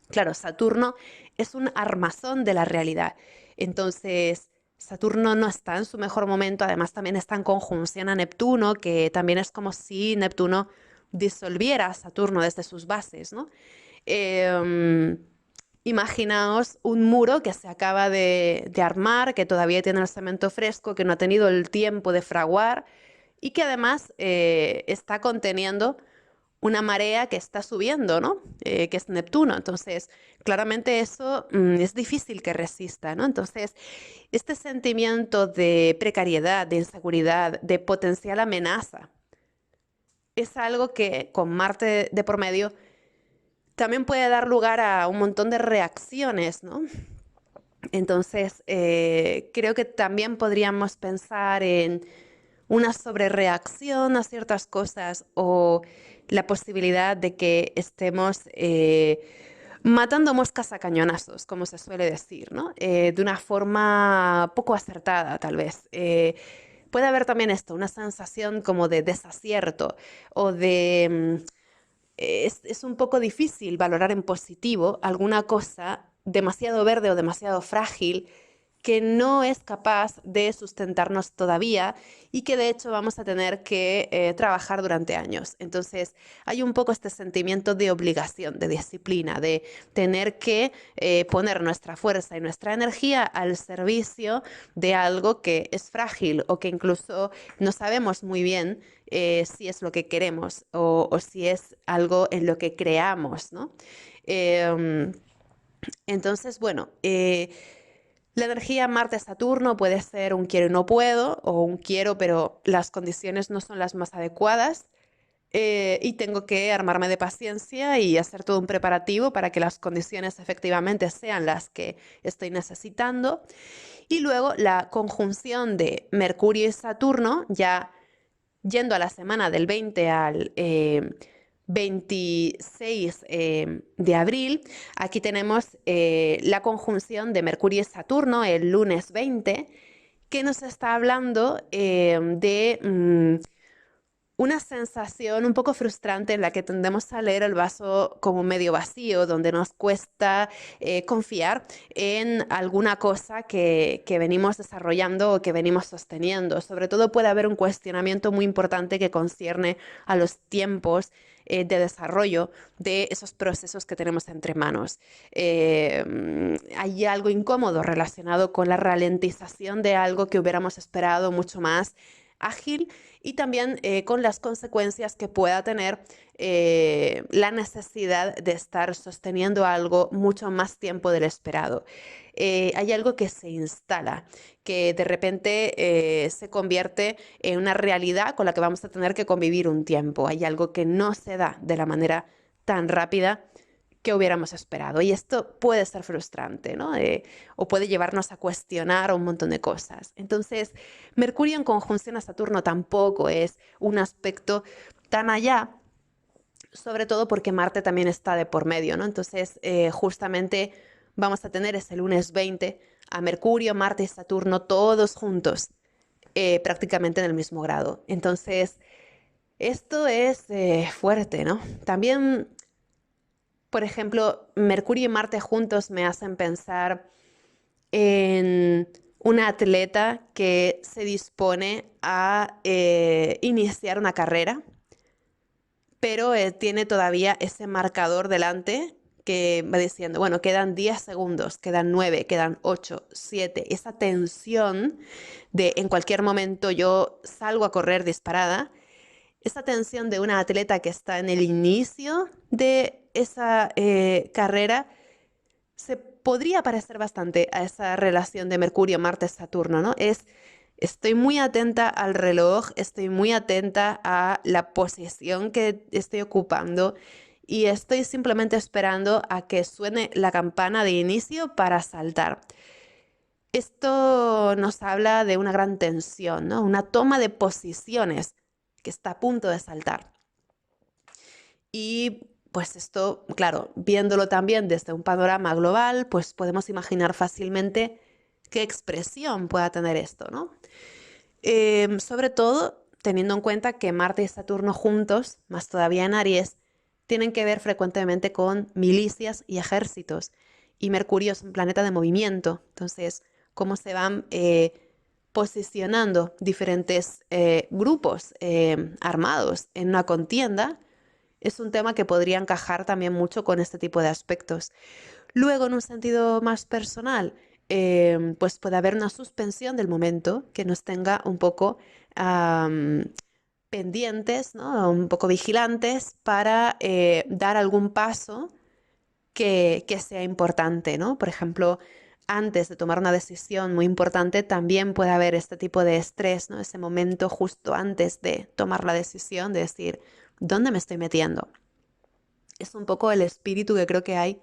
claro, Saturno es un armazón de la realidad. Entonces, Saturno no está en su mejor momento, además también está en conjunción a Neptuno, que también es como si Neptuno disolviera a Saturno desde sus bases, ¿no? Em, Imaginaos un muro que se acaba de armar, que todavía tiene el cemento fresco, que no ha tenido el tiempo de fraguar y que además está conteniendo una marea que está subiendo, ¿no? Que es Neptuno. Entonces, claramente eso es difícil que resista, ¿no? Entonces, este sentimiento de precariedad, de inseguridad, de potencial amenaza, es algo que con Marte de por medio también puede dar lugar a un montón de reacciones, ¿no? Entonces, creo que también podríamos pensar en una sobrereacción a ciertas cosas o la posibilidad de que estemos matando moscas a cañonazos, como se suele decir, ¿no? De una forma poco acertada, tal vez. Puede haber también esto, una sensación como de desacierto o de... es un poco difícil valorar en positivo alguna cosa demasiado verde o demasiado frágil que no es capaz de sustentarnos todavía y que de hecho vamos a tener que trabajar durante años. Entonces hay un poco este sentimiento de obligación, de disciplina, de tener que poner nuestra fuerza y nuestra energía al servicio de algo que es frágil o que incluso no sabemos muy bien si es lo que queremos o si es algo en lo que creamos, ¿no? Eh, entonces, bueno, la energía Marte-Saturno puede ser un quiero y no puedo, o un quiero pero las condiciones no son las más adecuadas, y tengo que armarme de paciencia y hacer todo un preparativo para que las condiciones efectivamente sean las que estoy necesitando. Y luego la conjunción de Mercurio y Saturno, ya yendo a la semana del 20 al 26 de abril, aquí tenemos la conjunción de Mercurio y Saturno el lunes 20, que nos está hablando de una sensación un poco frustrante en la que tendemos a leer el vaso como medio vacío, donde nos cuesta confiar en alguna cosa que venimos desarrollando o que venimos sosteniendo. Sobre todo puede haber un cuestionamiento muy importante que concierne a los tiempos de desarrollo de esos procesos que tenemos entre manos. Hay algo incómodo relacionado con la ralentización de algo que hubiéramos esperado mucho más ágil y también con las consecuencias que pueda tener la necesidad de estar sosteniendo algo mucho más tiempo del esperado. Hay algo que se instala, que de repente se convierte en una realidad con la que vamos a tener que convivir un tiempo. Hay algo que no se da de la manera tan rápida que hubiéramos esperado. Y esto puede ser frustrante, ¿no? O puede llevarnos a cuestionar un montón de cosas. Entonces, Mercurio en conjunción a Saturno tampoco es un aspecto tan allá, sobre todo porque Marte también está de por medio, ¿no? Entonces, justamente vamos a tener ese lunes 20 a Mercurio, Marte y Saturno todos juntos, prácticamente en el mismo grado. Entonces, esto es fuerte, ¿no? También por ejemplo, Mercurio y Marte juntos me hacen pensar en una atleta que se dispone a iniciar una carrera, pero tiene todavía ese marcador delante que va diciendo, bueno, quedan 10 segundos, quedan 9, quedan 8, 7. Esa tensión de en cualquier momento yo salgo a correr disparada, esa tensión de una atleta que está en el inicio de esa carrera se podría parecer bastante a esa relación de Mercurio, Marte, Saturno, ¿no? Estoy muy atenta al reloj, estoy muy atenta a la posición que estoy ocupando y estoy simplemente esperando a que suene la campana de inicio para saltar. Esto nos habla de una gran tensión, ¿no? Una toma de posiciones que está a punto de saltar. Y pues esto, claro, viéndolo también desde un panorama global, pues podemos imaginar fácilmente qué expresión pueda tener esto, ¿no? Sobre todo teniendo en cuenta que Marte y Saturno juntos, más todavía en Aries, tienen que ver frecuentemente con milicias y ejércitos. Y Mercurio es un planeta de movimiento. Entonces, cómo se van posicionando diferentes grupos armados en una contienda es un tema que podría encajar también mucho con este tipo de aspectos. Luego, en un sentido más personal, pues puede haber una suspensión del momento que nos tenga un poco pendientes, ¿no? Un poco vigilantes para dar algún paso que sea importante, ¿no? Por ejemplo, antes de tomar una decisión muy importante, también puede haber este tipo de estrés, ¿no? Ese momento justo antes de tomar la decisión de decir, ¿dónde me estoy metiendo? Es un poco el espíritu que creo que hay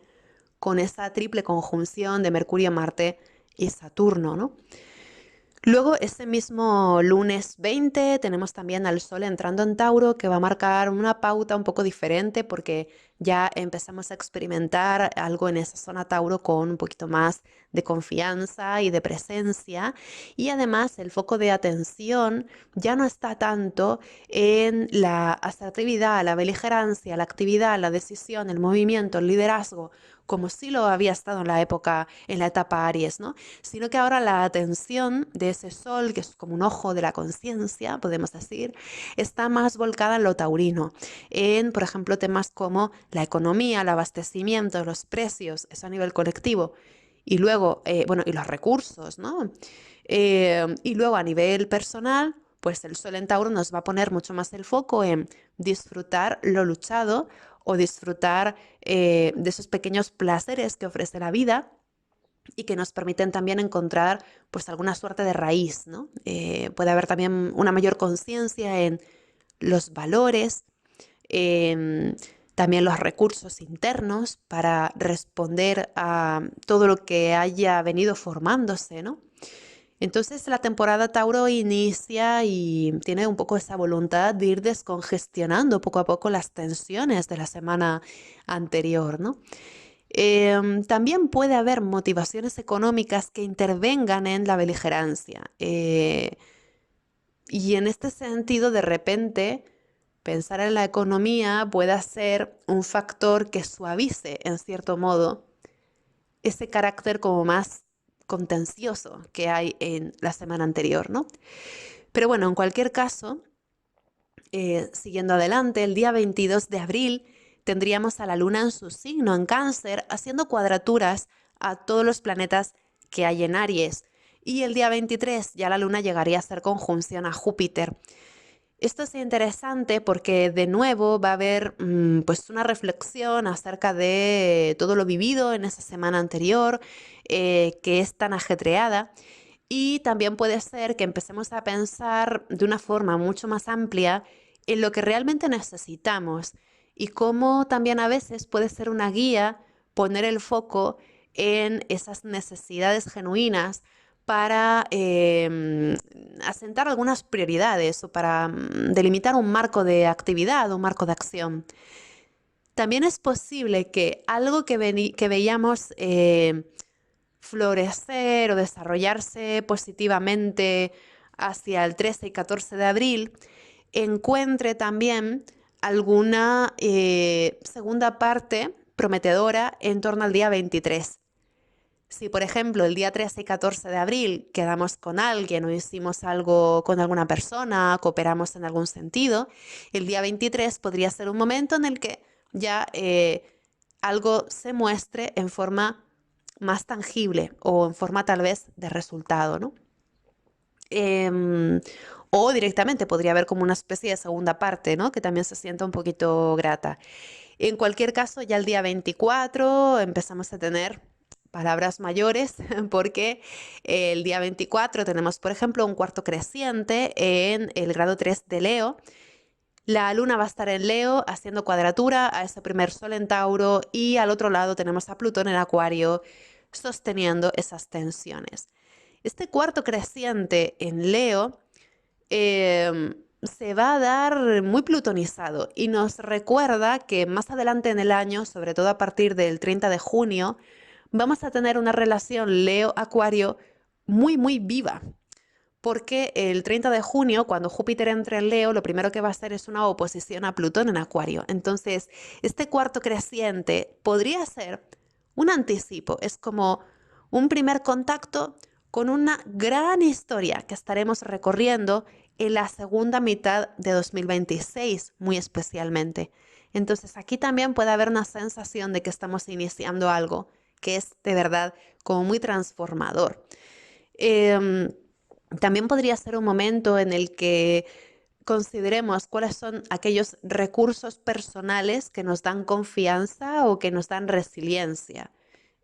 con esa triple conjunción de Mercurio, Marte y Saturno, ¿no? Luego, ese mismo lunes 20, tenemos también al Sol entrando en Tauro, que va a marcar una pauta un poco diferente porque ya empezamos a experimentar algo en esa zona Tauro con un poquito más de confianza y de presencia. Y además el foco de atención ya no está tanto en la asertividad, la beligerancia, la actividad, la decisión, el movimiento, el liderazgo, como sí lo había estado en la época, en la etapa Aries, ¿no? Sino que ahora la atención de ese sol, que es como un ojo de la conciencia, podemos decir, está más volcada en lo taurino, en, por ejemplo, temas como la economía, el abastecimiento, los precios, eso a nivel colectivo, y luego, bueno, y los recursos, ¿no? Y luego a nivel personal, pues el sol en Tauro nos va a poner mucho más el foco en disfrutar lo luchado o disfrutar de esos pequeños placeres que ofrece la vida y que nos permiten también encontrar pues alguna suerte de raíz, ¿no? Puede haber también una mayor conciencia en los valores, em, también los recursos internos para responder a todo lo que haya venido formándose, ¿no? Entonces la temporada Tauro inicia y tiene un poco esa voluntad de ir descongestionando poco a poco las tensiones de la semana anterior, ¿no? También puede haber motivaciones económicas que intervengan en la beligerancia. Y en este sentido, de repente, pensar en la economía puede ser un factor que suavice, en cierto modo, ese carácter como más contencioso que hay en la semana anterior, ¿no? Pero bueno, en cualquier caso, siguiendo adelante, el día 22 de abril tendríamos a la Luna en su signo, en Cáncer, haciendo cuadraturas a todos los planetas que hay en Aries. Y el día 23 ya la Luna llegaría a hacer conjunción a Júpiter. Esto es interesante porque de nuevo va a haber pues una reflexión acerca de todo lo vivido en esa semana anterior, que es tan ajetreada. Y también puede ser que empecemos a pensar de una forma mucho más amplia en lo que realmente necesitamos y cómo también a veces puede ser una guía poner el foco en esas necesidades genuinas para asentar algunas prioridades o para delimitar un marco de actividad, un marco de acción. También es posible que algo que veíamos florecer o desarrollarse positivamente hacia el 13 y 14 de abril, encuentre también alguna segunda parte prometedora en torno al día 23. Si, por ejemplo, el día 13 y 14 de abril quedamos con alguien o hicimos algo con alguna persona, cooperamos en algún sentido, el día 23 podría ser un momento en el que ya algo se muestre en forma más tangible o en forma tal vez de resultado, ¿no? Em, o directamente podría haber como una especie de segunda parte, ¿no? Que también se sienta un poquito grata. En cualquier caso, ya el día 24 empezamos a tener palabras mayores porque el día 24 tenemos, por ejemplo, un cuarto creciente en el grado 3 de Leo. La luna va a estar en Leo haciendo cuadratura a ese primer sol en Tauro y al otro lado tenemos a Plutón en Acuario sosteniendo esas tensiones. Este cuarto creciente en Leo se va a dar muy plutonizado y nos recuerda que más adelante en el año, sobre todo a partir del 30 de junio, vamos a tener una relación Leo-Acuario muy, muy viva. Porque el 30 de junio, cuando Júpiter entre en Leo, lo primero que va a hacer es una oposición a Plutón en Acuario. Entonces, este cuarto creciente podría ser un anticipo, es como un primer contacto con una gran historia que estaremos recorriendo en la segunda mitad de 2026, muy especialmente. Entonces, aquí también puede haber una sensación de que estamos iniciando algo que es de verdad como muy transformador. Em, También podría ser un momento en el que consideremos cuáles son aquellos recursos personales que nos dan confianza o que nos dan resiliencia.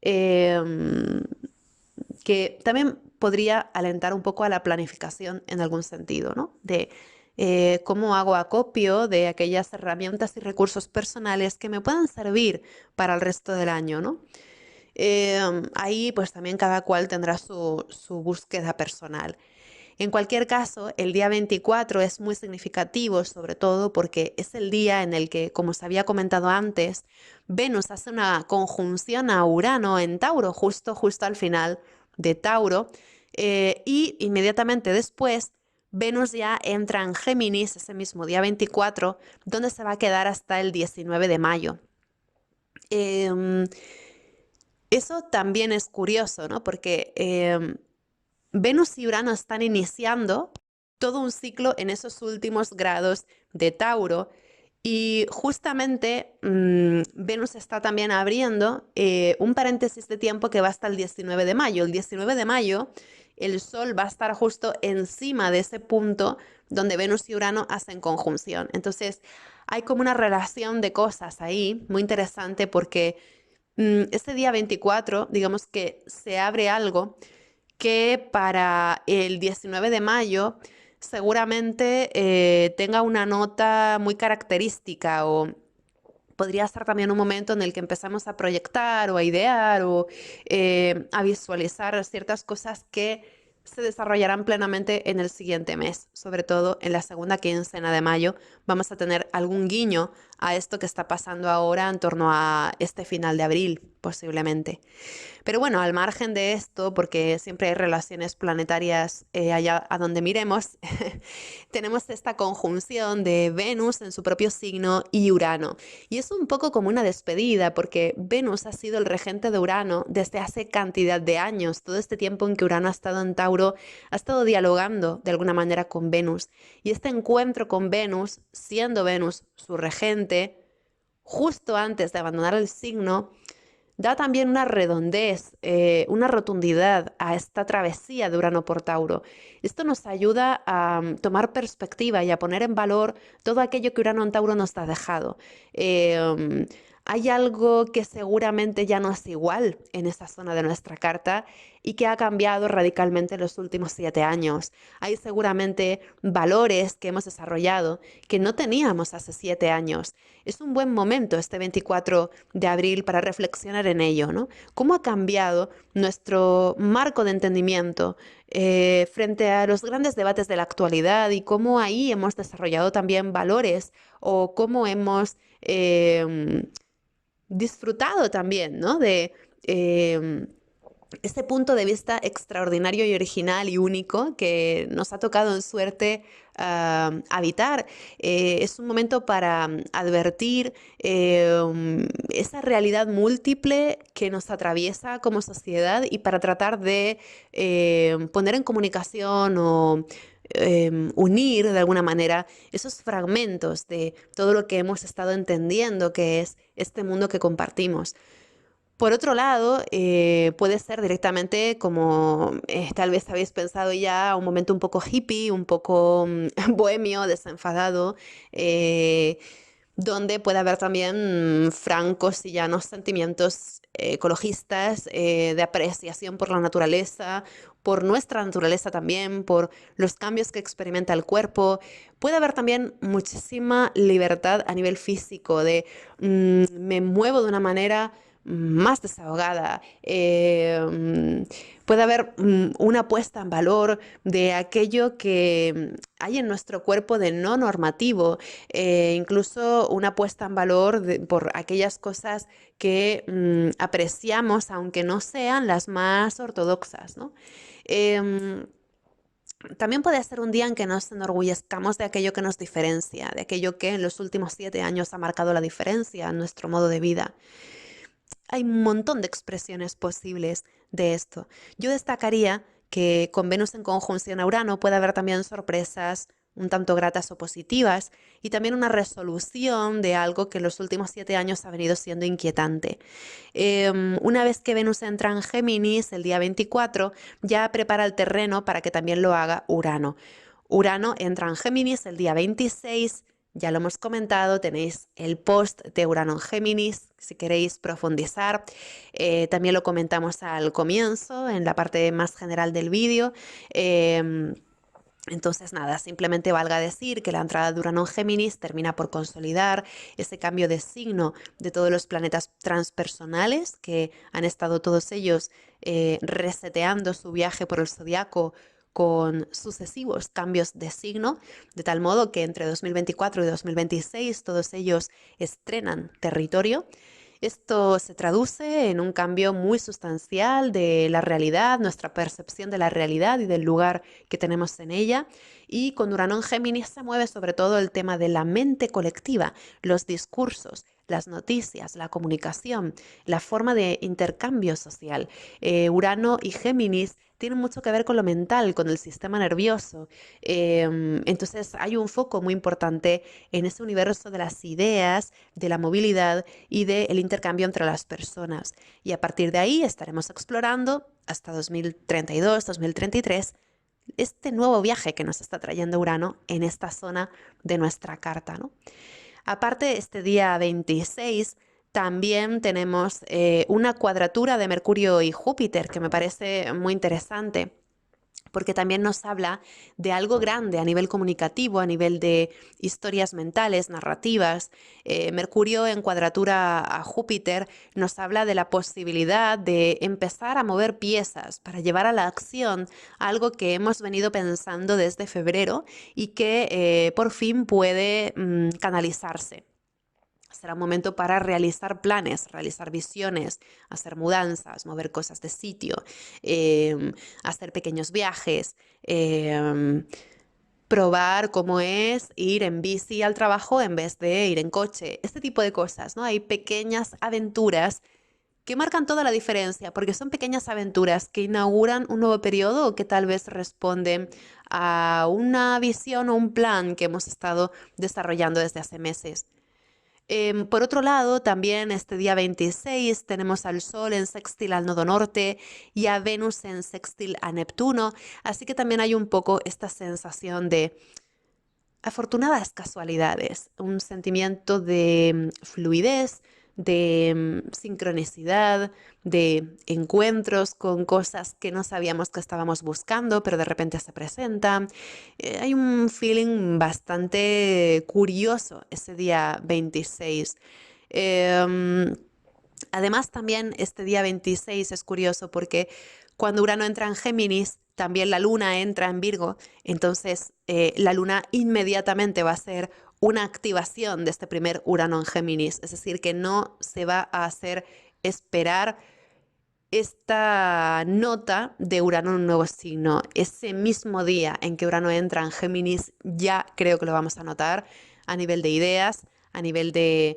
Em, que también podría alentar un poco a la planificación en algún sentido, ¿no? De cómo hago acopio de aquellas herramientas y recursos personales que me puedan servir para el resto del año, ¿no? Ahí pues también cada cual tendrá su búsqueda personal. En cualquier caso, el día 24 es muy significativo, sobre todo porque es el día en el que, como os había comentado antes, Venus hace una conjunción a Urano en Tauro, justo al final de Tauro, y inmediatamente después Venus ya entra en Géminis ese mismo día 24, donde se va a quedar hasta el 19 de mayo. Em, Eso también es curioso, ¿no? Porque Venus y Urano están iniciando todo un ciclo en esos últimos grados de Tauro y justamente Venus está también abriendo un paréntesis de tiempo que va hasta el 19 de mayo. El 19 de mayo el Sol va a estar justo encima de ese punto donde Venus y Urano hacen conjunción. Entonces hay como una relación de cosas ahí muy interesante porque este día 24, digamos que se abre algo que para el 19 de mayo seguramente tenga una nota muy característica o podría ser también un momento en el que empezamos a proyectar o a idear o a visualizar ciertas cosas que se desarrollarán plenamente en el siguiente mes, sobre todo en la segunda quincena de mayo. Vamos a tener algún guiño a esto que está pasando ahora en torno a este final de abril, posiblemente. Pero bueno, al margen de esto, porque siempre hay relaciones planetarias allá a donde miremos, tenemos esta conjunción de Venus en su propio signo y Urano. Y es un poco como una despedida, porque Venus ha sido el regente de Urano desde hace cantidad de años. Todo este tiempo en que Urano ha estado en Tauro, ha estado dialogando de alguna manera con Venus. Y este encuentro con Venus, siendo Venus su regente, justo antes de abandonar el signo, da también una redondez, una rotundidad a esta travesía de Urano por Tauro. Esto nos ayuda a tomar perspectiva y a poner en valor todo aquello que Urano en Tauro nos ha dejado. Hay algo que seguramente ya no es igual en esa zona de nuestra carta y que ha cambiado radicalmente en los últimos 7 años. Hay seguramente valores que hemos desarrollado que no teníamos hace 7 años. Es un buen momento este 24 de abril para reflexionar en ello, ¿no? ¿Cómo ha cambiado nuestro marco de entendimiento frente a los grandes debates de la actualidad y cómo ahí hemos desarrollado también valores o cómo hemos disfrutado también, ¿no? De este punto de vista extraordinario y original y único que nos ha tocado en suerte habitar. Es un momento para advertir esa realidad múltiple que nos atraviesa como sociedad y para tratar de poner en comunicación o unir de alguna manera esos fragmentos de todo lo que hemos estado entendiendo que es este mundo que compartimos. Por otro lado, puede ser directamente como tal vez habéis pensado ya, un momento un poco hippie, un poco bohemio, desenfadado, donde puede haber también francos y llanos sentimientos ecologistas, de apreciación por la naturaleza, por nuestra naturaleza también, por los cambios que experimenta el cuerpo. Puede haber también muchísima libertad a nivel físico, de me muevo de una manera más desahogada. Puede haber una puesta en valor de aquello que hay en nuestro cuerpo de no normativo, incluso una puesta en valor por aquellas cosas que apreciamos, aunque no sean las más ortodoxas, ¿no? Em, También puede ser un día en que nos enorgullezcamos de aquello que nos diferencia, de aquello que en los últimos 7 años ha marcado la diferencia en nuestro modo de vida. Hay un montón de expresiones posibles de esto. Yo destacaría que con Venus en conjunción a Urano puede haber también sorpresas un tanto gratas o positivas y también una resolución de algo que en los últimos 7 años ha venido siendo inquietante. Una vez que Venus entra en Géminis el día 24, ya prepara el terreno para que también lo haga Urano. Urano entra en Géminis el día 26. Ya lo hemos comentado, tenéis el post de Urano en Géminis, si queréis profundizar. También lo comentamos al comienzo, en la parte más general del vídeo. Entonces, nada, simplemente valga decir que la entrada de Urano en Géminis termina por consolidar ese cambio de signo de todos los planetas transpersonales que han estado todos ellos reseteando su viaje por el zodiaco con sucesivos cambios de signo, de tal modo que entre 2024 y 2026 todos ellos estrenan territorio. Esto se traduce en un cambio muy sustancial de la realidad, nuestra percepción de la realidad y del lugar que tenemos en ella. Y con Urano en Géminis se mueve sobre todo el tema de la mente colectiva, los discursos, las noticias, la comunicación, la forma de intercambio social. Urano y Géminis tienen mucho que ver con lo mental, con el sistema nervioso. Entonces hay un foco muy importante en ese universo de las ideas, de la movilidad y del intercambio entre las personas. Y a partir de ahí estaremos explorando hasta 2032, 2033, este nuevo viaje que nos está trayendo Urano en esta zona de nuestra carta, ¿no? Aparte, este día 26 también tenemos una cuadratura de Mercurio y Júpiter que me parece muy interesante, porque también nos habla de algo grande a nivel comunicativo, a nivel de historias mentales, narrativas. Mercurio en cuadratura a Júpiter nos habla de la posibilidad de empezar a mover piezas para llevar a la acción algo que hemos venido pensando desde febrero y que por fin puede canalizarse. Será un momento para realizar planes, realizar visiones, hacer mudanzas, mover cosas de sitio, hacer pequeños viajes, probar cómo es ir en bici al trabajo en vez de ir en coche. Este tipo de cosas, ¿no? Hay pequeñas aventuras que marcan toda la diferencia, porque son pequeñas aventuras que inauguran un nuevo periodo o que tal vez responden a una visión o un plan que hemos estado desarrollando desde hace meses. Por otro lado, también este día 26 tenemos al Sol en sextil al nodo norte y a Venus en sextil a Neptuno, así que también hay un poco esta sensación de afortunadas casualidades, un sentimiento de fluidez, de sincronicidad, de encuentros con cosas que no sabíamos que estábamos buscando, pero de repente se presentan. Hay un feeling bastante curioso ese día 26. Em, Además, también este día 26 es curioso porque cuando Urano entra en Géminis, también la Luna entra en Virgo. Entonces, la Luna inmediatamente va a ser una activación de este primer Urano en Géminis. Es decir, que no se va a hacer esperar esta nota de Urano en un nuevo signo. Ese mismo día en que Urano entra en Géminis, ya creo que lo vamos a notar a nivel de ideas, a nivel de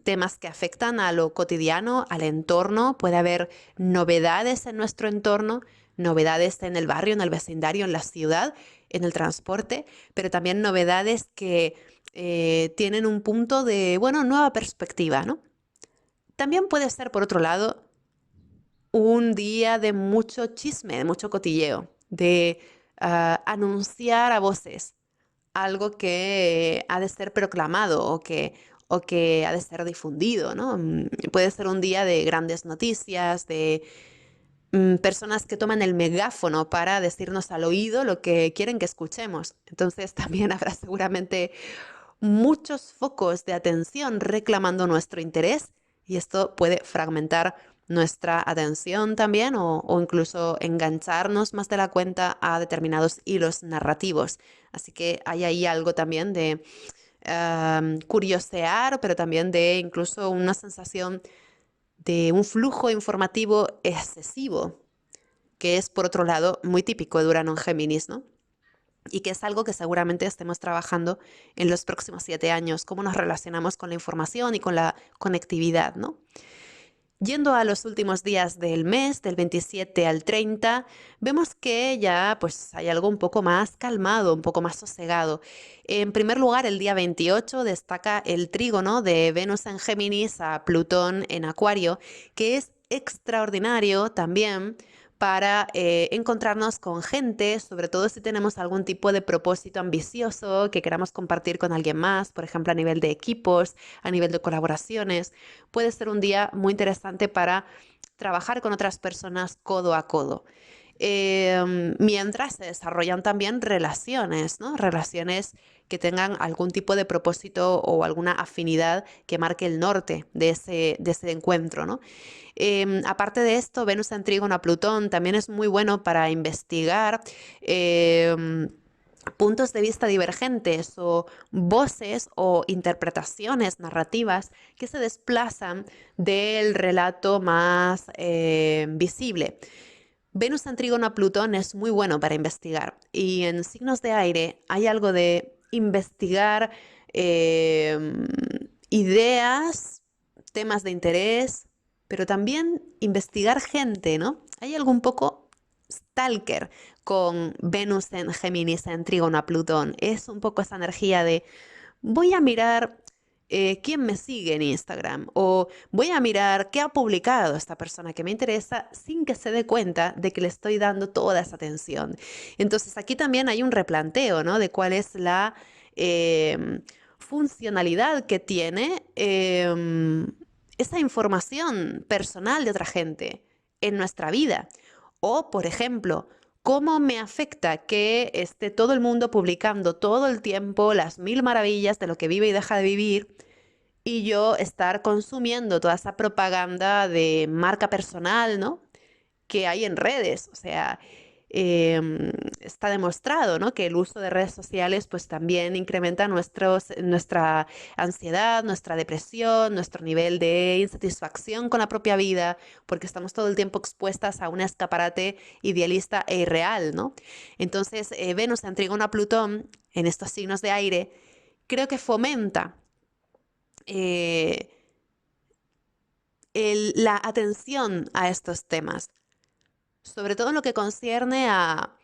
temas que afectan a lo cotidiano, al entorno. Puede haber novedades en nuestro entorno, novedades en el barrio, en el vecindario, en la ciudad, en el transporte, pero también novedades que tienen un punto de, bueno, nueva perspectiva, ¿no? También puede ser, por otro lado, un día de mucho chisme, de mucho cotilleo, de anunciar a voces algo que ha de ser proclamado o que ha de ser difundido, ¿no? Puede ser un día de grandes noticias, de personas que toman el megáfono para decirnos al oído lo que quieren que escuchemos. Entonces también habrá seguramente muchos focos de atención reclamando nuestro interés y esto puede fragmentar nuestra atención también o incluso engancharnos más de la cuenta a determinados hilos narrativos. Así que hay ahí algo también de curiosear, pero también de incluso una sensación de un flujo informativo excesivo, que es por otro lado muy típico de Urano en Géminis, ¿no? Y que es algo que seguramente estemos trabajando en los próximos 7 años, cómo nos relacionamos con la información y con la conectividad, ¿no? Yendo a los últimos días del mes, del 27 al 30, vemos que ya pues hay algo un poco más calmado, un poco más sosegado. En primer lugar, el día 28 destaca el trígono de Venus en Géminis a Plutón en Acuario, que es extraordinario también para encontrarnos con gente, sobre todo si tenemos algún tipo de propósito ambicioso que queramos compartir con alguien más, por ejemplo, a nivel de equipos, a nivel de colaboraciones. Puede ser un día muy interesante para trabajar con otras personas codo a codo. mientras se desarrollan también relaciones, ¿no? Relaciones que tengan algún tipo de propósito o alguna afinidad que marque el norte de ese encuentro, ¿no? Aparte de esto, Venus en trígono a Plutón también es muy bueno para investigar puntos de vista divergentes o voces o interpretaciones narrativas que se desplazan del relato más visible. Venus en trígono a Plutón es muy bueno para investigar y en signos de aire hay algo de investigar eh, ideas, temas de interés, pero también investigar gente, ¿no? Hay algo un poco stalker con Venus en Géminis en trígono a Plutón. Es un poco esa energía de voy a mirar quién me sigue en Instagram o voy a mirar qué ha publicado esta persona que me interesa sin que se dé cuenta de que le estoy dando toda esa atención. Entonces aquí también hay un replanteo, ¿no? De cuál es la funcionalidad que tiene esa información personal de otra gente en nuestra vida. O, por ejemplo, ¿cómo me afecta que esté todo el mundo publicando todo el tiempo las mil maravillas de lo que vive y deja de vivir y yo estar consumiendo toda esa propaganda de marca personal, ¿no? Que hay en redes? O sea, está demostrado, ¿no? Que el uso de redes sociales pues también incrementa nuestra ansiedad, nuestra depresión, nuestro nivel de insatisfacción con la propia vida, porque estamos todo el tiempo expuestas a un escaparate idealista e irreal, ¿no? Entonces, Venus en trígono a Plutón, en estos signos de aire, creo que fomenta eh, la atención a estos temas, sobre todo en lo que concierne a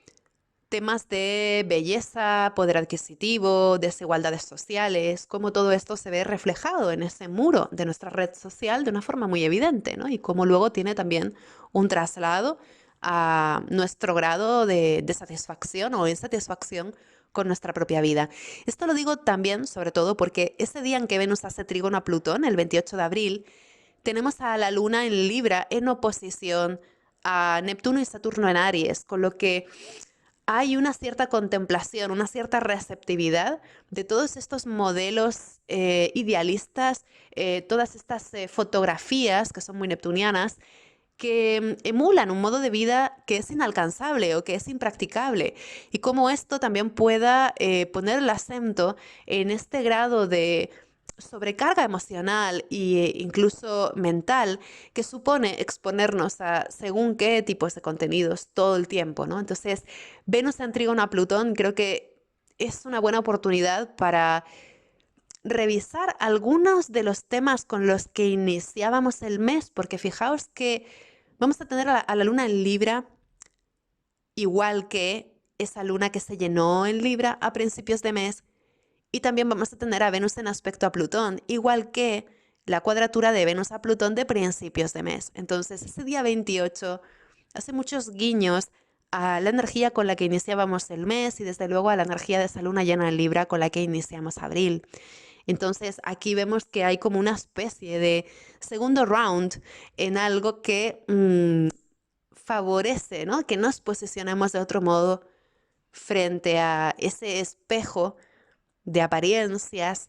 temas de belleza, poder adquisitivo, desigualdades sociales, cómo todo esto se ve reflejado en ese muro de nuestra red social de una forma muy evidente, ¿no? Y cómo luego tiene también un traslado a nuestro grado de satisfacción o insatisfacción con nuestra propia vida. Esto lo digo también, sobre todo, porque ese día en que Venus hace trígono a Plutón, el 28 de abril, tenemos a la Luna en Libra en oposición a Neptuno y Saturno en Aries, con lo que hay una cierta contemplación, una cierta receptividad de todos estos modelos idealistas, todas estas fotografías que son muy neptunianas, que emulan un modo de vida que es inalcanzable o que es impracticable, y cómo esto también pueda poner el acento en este grado de sobrecarga emocional e incluso mental que supone exponernos a según qué tipos de contenidos todo el tiempo, ¿no? Entonces, Venus en trígono a Plutón creo que es una buena oportunidad para revisar algunos de los temas con los que iniciábamos el mes, porque fijaos que vamos a tener a la luna en Libra, igual que esa luna que se llenó en Libra a principios de mes, y también vamos a tener a Venus en aspecto a Plutón, igual que la cuadratura de Venus a Plutón de principios de mes. Entonces, ese día 28 hace muchos guiños a la energía con la que iniciábamos el mes y desde luego a la energía de esa luna llena en Libra con la que iniciamos abril. Entonces aquí vemos que hay como una especie de segundo round en algo que favorece, ¿no? Que nos posicionemos de otro modo frente a ese espejo de apariencias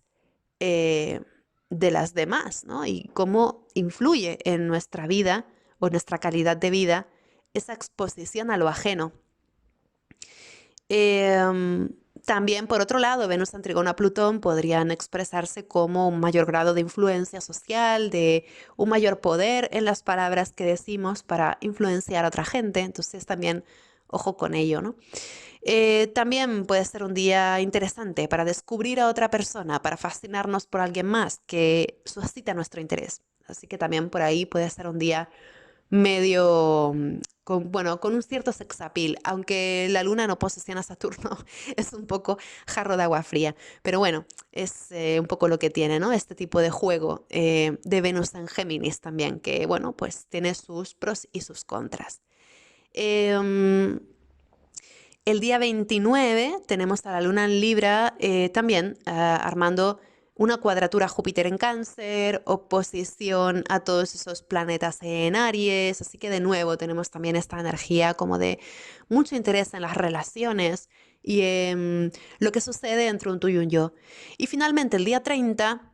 eh, de las demás, ¿no? Y cómo influye en nuestra vida o nuestra calidad de vida esa exposición a lo ajeno. Em, También, por otro lado, Venus en trígono a Plutón podrían expresarse como un mayor grado de influencia social, de un mayor poder en las palabras que decimos para influenciar a otra gente. Entonces también, ojo con ello, ¿no? También puede ser un día interesante para descubrir a otra persona, para fascinarnos por alguien más que suscita nuestro interés. Así que también por ahí puede ser un día medio, bueno, con un cierto sex appeal, aunque la luna no posesiona a Saturno, es un poco jarro de agua fría. Pero bueno, es un poco lo que tiene, ¿no? Este tipo de juego de Venus en Géminis también, que bueno, pues tiene sus pros y sus contras. Em, el día 29 tenemos a la luna en Libra también armando una cuadratura a Júpiter en Cáncer, oposición a todos esos planetas en Aries, así que de nuevo tenemos también esta energía como de mucho interés en las relaciones y en lo que sucede entre un tú y un yo. Y finalmente el día 30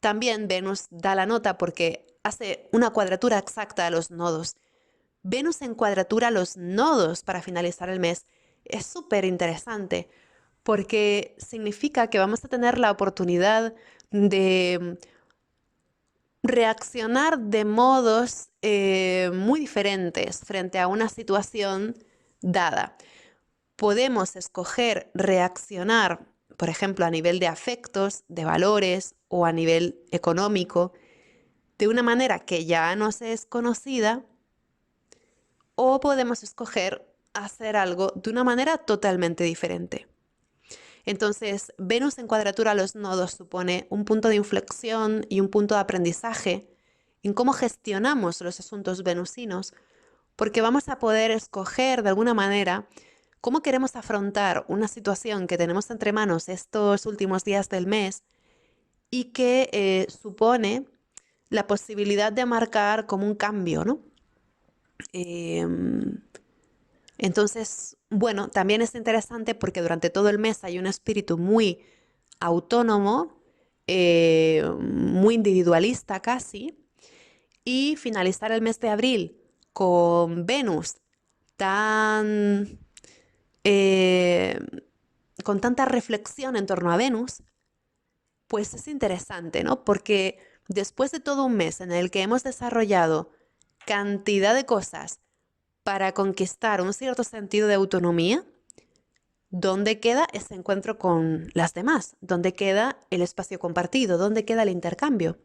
también Venus da la nota porque hace una cuadratura exacta a los nodos. Venus en cuadratura a los nodos para finalizar el mes es súper interesante porque significa que vamos a tener la oportunidad de reaccionar de modos muy diferentes frente a una situación dada. Podemos escoger reaccionar, por ejemplo, a nivel de afectos, de valores o a nivel económico, de una manera que ya nos es conocida, o podemos escoger hacer algo de una manera totalmente diferente. Entonces, Venus en cuadratura a los nodos supone un punto de inflexión y un punto de aprendizaje en cómo gestionamos los asuntos venusinos, porque vamos a poder escoger de alguna manera cómo queremos afrontar una situación que tenemos entre manos estos últimos días del mes y que supone la posibilidad de marcar como un cambio, ¿no? Em, entonces, bueno, también es interesante porque durante todo el mes hay un espíritu muy autónomo, muy individualista casi, y finalizar el mes de abril con Venus tan, eh, con tanta reflexión en torno a Venus, pues es interesante, ¿no? Porque después de todo un mes en el que hemos desarrollado cantidad de cosas para conquistar un cierto sentido de autonomía, ¿dónde queda ese encuentro con las demás? ¿Dónde queda el espacio compartido? ¿Dónde queda el intercambio?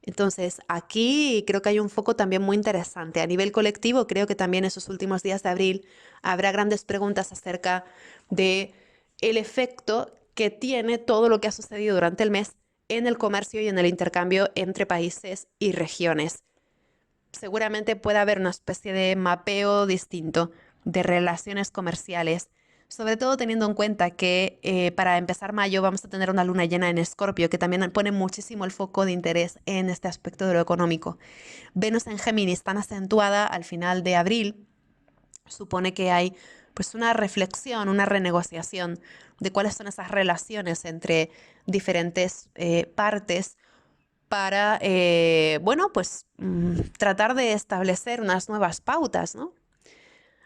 Entonces, aquí creo que hay un foco también muy interesante. A nivel colectivo, creo que también esos últimos días de abril habrá grandes preguntas acerca de el efecto que tiene todo lo que ha sucedido durante el mes en el comercio y en el intercambio entre países y regiones. Seguramente puede haber una especie de mapeo distinto de relaciones comerciales, sobre todo teniendo en cuenta que para empezar mayo vamos a tener una luna llena en Escorpio, que también pone muchísimo el foco de interés en este aspecto de lo económico. Venus en Géminis tan acentuada al final de abril supone que hay pues una reflexión, una renegociación de cuáles son esas relaciones entre diferentes partes para, bueno, pues tratar de establecer unas nuevas pautas, ¿no?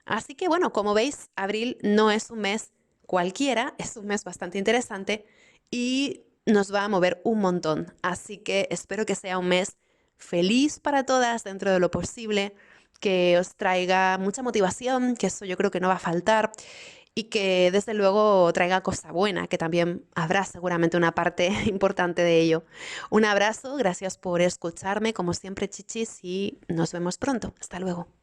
Así que, bueno, como veis, abril no es un mes cualquiera, es un mes bastante interesante y nos va a mover un montón. Así que espero que sea un mes feliz para todas dentro de lo posible, que os traiga mucha motivación, que eso yo creo que no va a faltar y que desde luego traiga cosa buena, que también habrá seguramente una parte importante de ello. Un abrazo, gracias por escucharme, como siempre, chichis, y nos vemos pronto. Hasta luego.